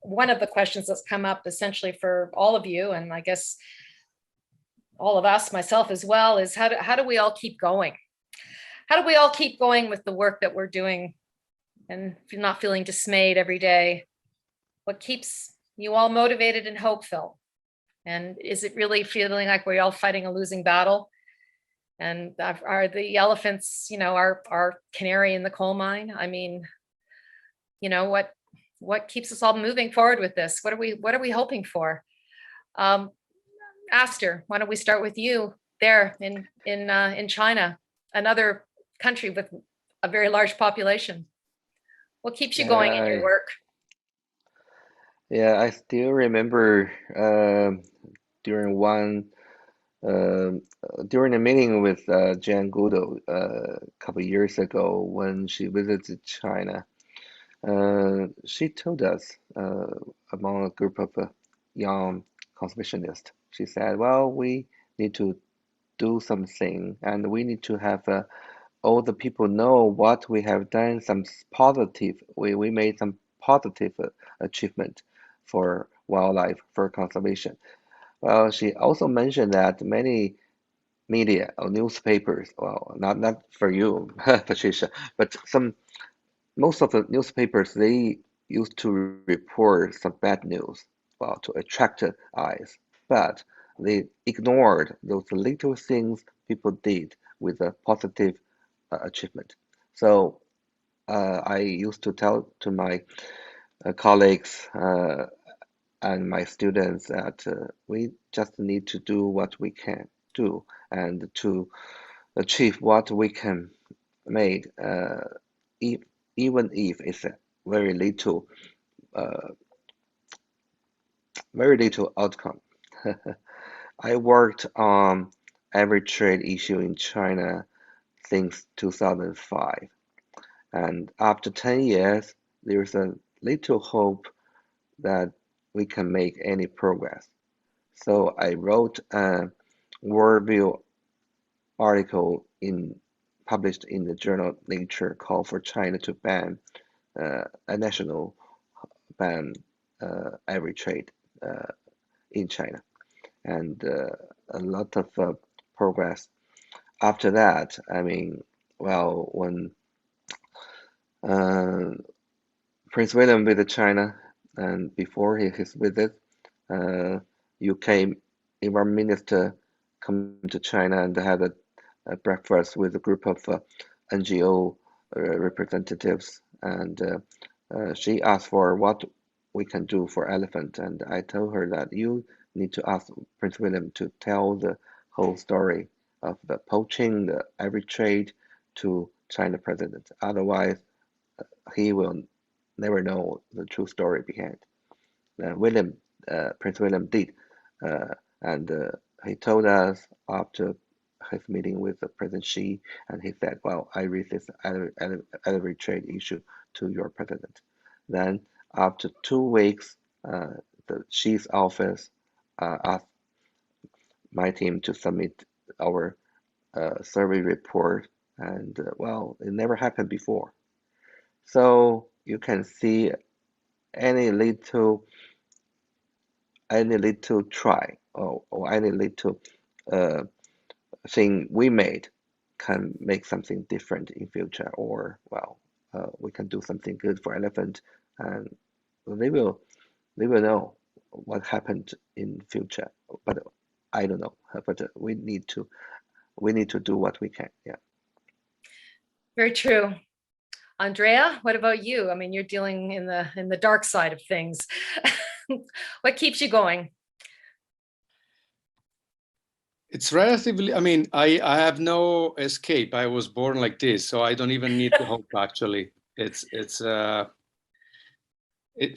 one of the questions that's come up essentially for all of you, and I guess all of us, myself as well, is how do we all keep going? How do we all keep going with the work that we're doing and if you're not feeling dismayed every day? What keeps you all motivated and hopeful? And is it really feeling like we're all fighting a losing battle? And are the elephants, our canary in the coal mine? I mean, what keeps us all moving forward with this? What are we hoping for? Aster, why don't we start with you there in China, another country with a very large population? What keeps you going in your work? Yeah, I still remember during during a meeting with Jan Goodall a couple of years ago when she visited China. She told us, among a group of young conservationists, she said, well, we need to do something and we need to have all the people know what we have done, some positive, we made some positive achievement for wildlife, for conservation. Well, she also mentioned that many media or newspapers, well, not for you, Patricia, but most of the newspapers, they used to report some bad news, well, to attract eyes, but they ignored those little things people did with a positive achievement. So I used to tell to my colleagues and my students that we just need to do what we can do and to achieve what we can make, even if it's a very little outcome. I worked on every trade issue in China since 2005, and after 10 years, there's a little hope that we can make any progress. So I wrote a worldview article published in the journal Nature called for China to ban a national ban every trade in China, and a lot of progress. After that, I mean, well, when Prince William visited China, and before his visit, UK Environment Minister come to China and had a breakfast with a group of NGO representatives, and she asked for what we can do for elephant, and I told her that you need to ask Prince William to tell the whole story of the poaching, the ivory trade to China president. Otherwise, he will never know the true story behind. Prince William did, and he told us after his meeting with the President Xi, and he said, well, I raised this ivory trade issue to your president. Then after 2 weeks, the Xi's office asked my team to submit our survey report, and well, it never happened before. So you can see any little try or any little thing we made can make something different in future, or well, we can do something good for elephant, and they will know what happened in future. But I don't know. But we need to do what we can. Yeah. Very true. Andrea, what about you? I mean, you're dealing in the dark side of things. What keeps you going? It's relatively, I mean, I have no escape. I was born like this, so I don't even need to hope, actually.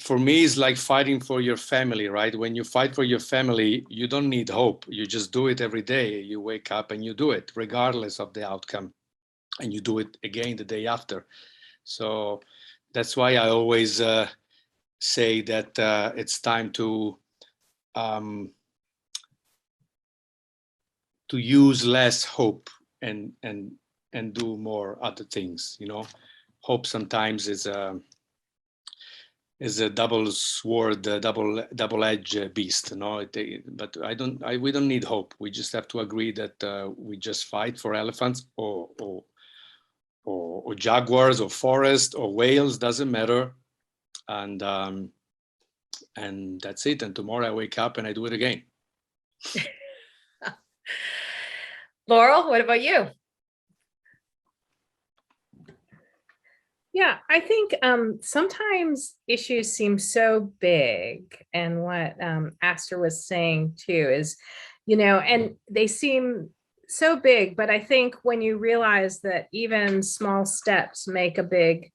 For me, it's like fighting for your family, right? When you fight for your family, you don't need hope. You just do it every day. You wake up and you do it, regardless of the outcome. And you do it again the day after. So that's why I always say that it's time to to use less hope and do more other things. Hope sometimes is a double sword, double-edged beast. But we don't need hope. We just have to agree that we just fight for elephants or jaguars or forest or whales, doesn't matter. And that's it. And tomorrow I wake up and I do it again. Laurel, what about you? Yeah, I think sometimes issues seem so big, and what Aster was saying too is, and they seem so big, but I think when you realize that even small steps make a big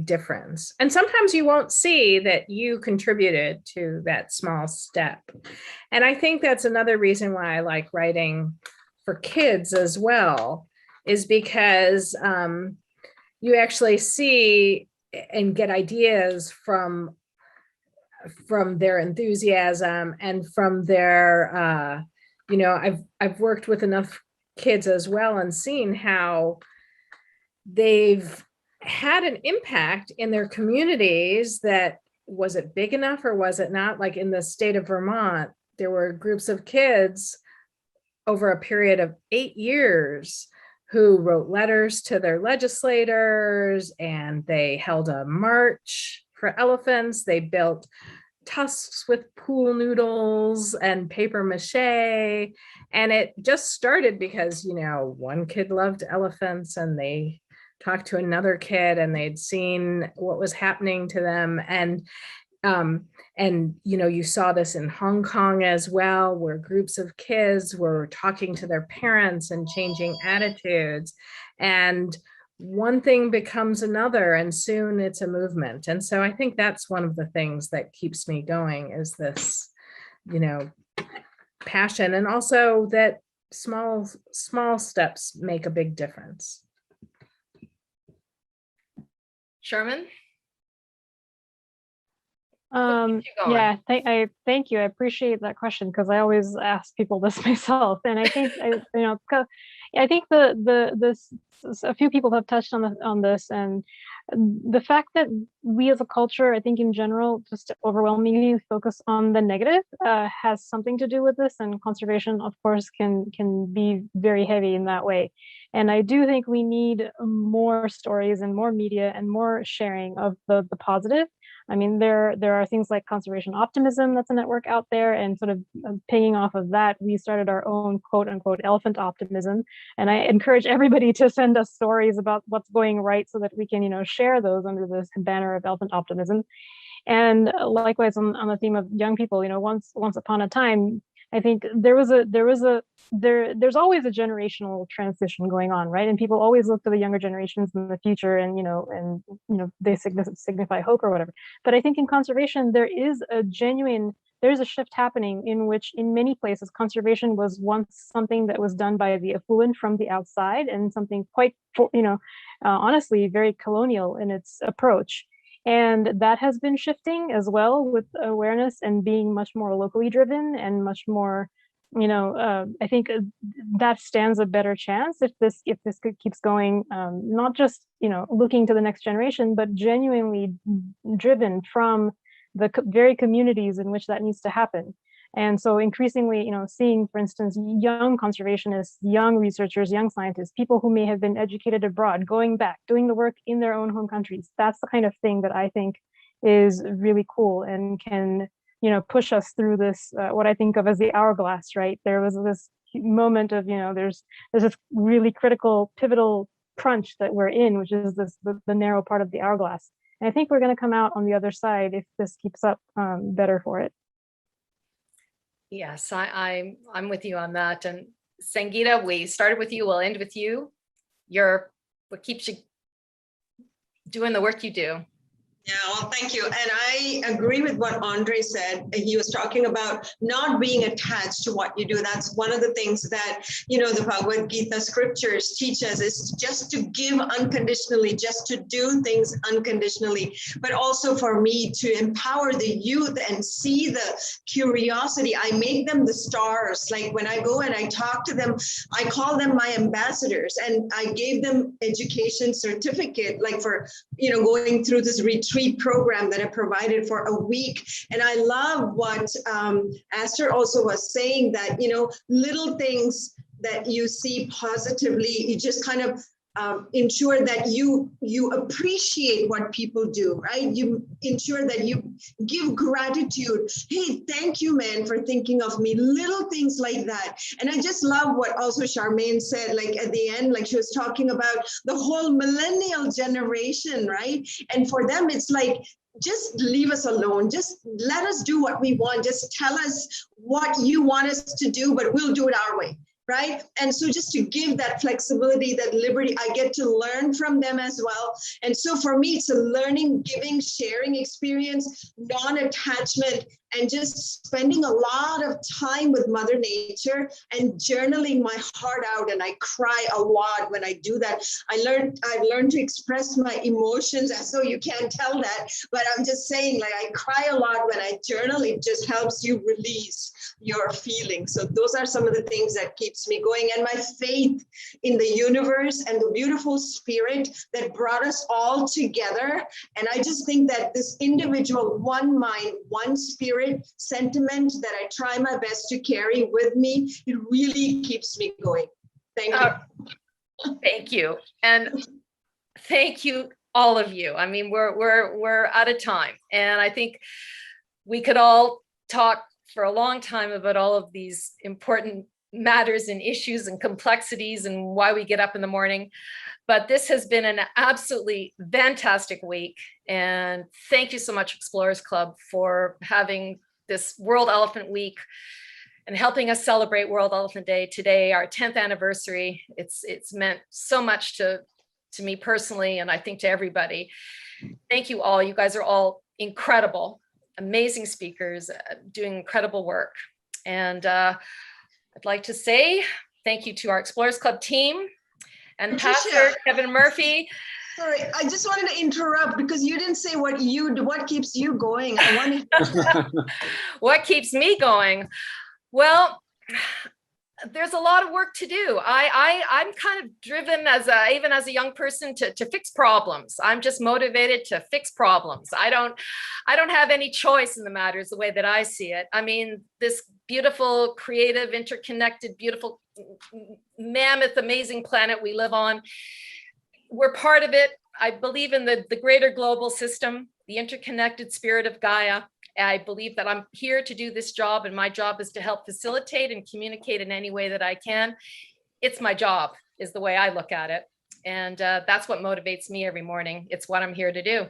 difference, and sometimes you won't see that you contributed to that small step. And I think that's another reason why I like writing for kids as well, is because you actually see and get ideas from their enthusiasm and from their, I've worked with enough kids as well and seen how they've had an impact in their communities. That was it big enough or was it not? Like in the state of Vermont, there were groups of kids over a period of 8 years who wrote letters to their legislators, and they held a march for elephants. They built tusks with pool noodles and paper mache. And it just started because, one kid loved elephants and they talked to another kid and they'd seen what was happening to them. And you saw this in Hong Kong as well, where groups of kids were talking to their parents and changing attitudes. And one thing becomes another, and soon it's a movement. And so I think that's one of the things that keeps me going, is this, passion, and also that small steps make a big difference. Sherman? Yeah, I thank you. I appreciate that question, because I always ask people this myself, and I think I think a few people have touched on this, and the fact that we as a culture, I think in general, just overwhelmingly focus on the negative has something to do with this, and conservation, of course, can be very heavy in that way. And I do think we need more stories and more media and more sharing of the positive. I mean, there are things like Conservation Optimism, that's a network out there, and sort of pinging off of that, we started our own quote unquote elephant optimism. And I encourage everybody to send us stories about what's going right so that we can, share those under this banner of elephant optimism. And likewise on the theme of young people, once upon a time, I think there's always a generational transition going on, right? And people always look to the younger generations in the future, and they signify hope or whatever. But I think in conservation, there's a shift happening, in which in many places conservation was once something that was done by the affluent from the outside, and something quite honestly very colonial in its approach. And that has been shifting as well, with awareness and being much more locally driven and much more, I think that stands a better chance if this keeps going, not just, looking to the next generation, but genuinely driven from the very communities in which that needs to happen. And so increasingly, seeing, for instance, young conservationists, young researchers, young scientists, people who may have been educated abroad, going back, doing the work in their own home countries. That's the kind of thing that I think is really cool and can, push us through this, what I think of as the hourglass, right? There was this moment of, there's this really critical, pivotal crunch that we're in, which is the narrow part of the hourglass. And I think we're going to come out on the other side if this keeps up, better for it. Yes, I'm with you on that. And Sangeeta, we started with you, we'll end with you. What keeps you doing the work you do? Yeah, well, thank you. And I agree with what Andre said. He was talking about not being attached to what you do. That's one of the things that, the Bhagavad Gita scriptures teach us, is just to give unconditionally, just to do things unconditionally, but also for me to empower the youth and see the curiosity. I make them the stars. Like when I go and I talk to them, I call them my ambassadors, and I gave them education certificate, like for, going through this retreat program that I provided for a week. And I love what Esther also was saying, that, little things that you see positively, you just kind of ensure that you appreciate what people do, right? You ensure that you give gratitude. Hey, thank you, man, for thinking of me. Little things like that. And I just love what also Charmaine said, like at the end, like she was talking about the whole millennial generation, right? And for them, it's like, just leave us alone. Just let us do what we want. Just tell us what you want us to do, but we'll do it our way. Right. And so just to give that flexibility, that liberty, I get to learn from them as well. And so for me, it's a learning, giving, sharing experience, non-attachment, and just spending a lot of time with Mother Nature and journaling my heart out. And I cry a lot when I do that. I've learned to express my emotions, so you can't tell that, but I'm just saying, like, I cry a lot when I journal. It just helps you release your feelings. So those are some of the things that keeps me going, and my faith in the universe and the beautiful spirit that brought us all together. And I just think that this individual, one mind, one spirit sentiment that I try my best to carry with me, it really keeps me going. Thank you. Thank you. And thank you, all of you. I mean, we're out of time, and I think we could all talk for a long time about all of these important matters and issues and complexities and why we get up in the morning. But this has been an absolutely fantastic week. And thank you so much, Explorers Club, for having this World Elephant Week and helping us celebrate World Elephant Day today, our 10th anniversary. It's meant so much to me personally, and I think to everybody. Thank you all. You guys are all incredible, amazing speakers, doing incredible work. And I'd like to say thank you to our Explorers Club team and Patricia, Pastor Kevin Murphy. Sorry, I just wanted to interrupt because you didn't say what you do. What keeps you going? I wanted. What keeps me going? Well, there's a lot of work to do. I'm kind of driven even as a young person to fix problems. I'm just motivated to fix problems. I don't have any choice in the matters the way that I see it. I mean, this beautiful, creative, interconnected, beautiful, mammoth, amazing planet we live on, we're part of it. I believe in the greater global system, the interconnected spirit of Gaia. I believe that I'm here to do this job, and my job is to help facilitate and communicate in any way that I can. It's my job, is the way I look at it. And that's what motivates me every morning. It's what I'm here to do.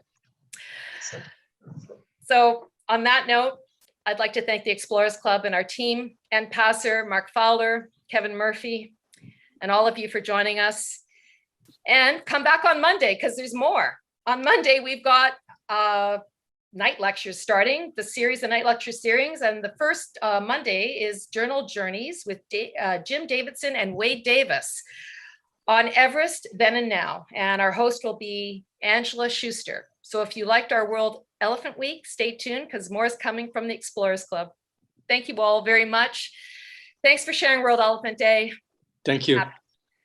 So on that note, I'd like to thank the Explorers Club and our team, and Passer, Mark Fowler, Kevin Murphy, and all of you for joining us. And come back on Monday, because there's more. On Monday, we've got night lectures starting, the series of night lecture series. And the first Monday is Journal Journeys with Jim Davidson and Wade Davis on Everest, Then and Now. And our host will be Angela Schuster. So if you liked our World Elephant Week, stay tuned, because more is coming from the Explorers Club. Thank you all very much. Thanks for sharing World Elephant Day. Thank you.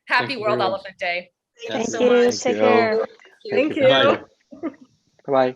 Happy World Elephant Day. Thank you so Thank you. much. Take care. Thank you. Thank you. Bye. Bye-bye.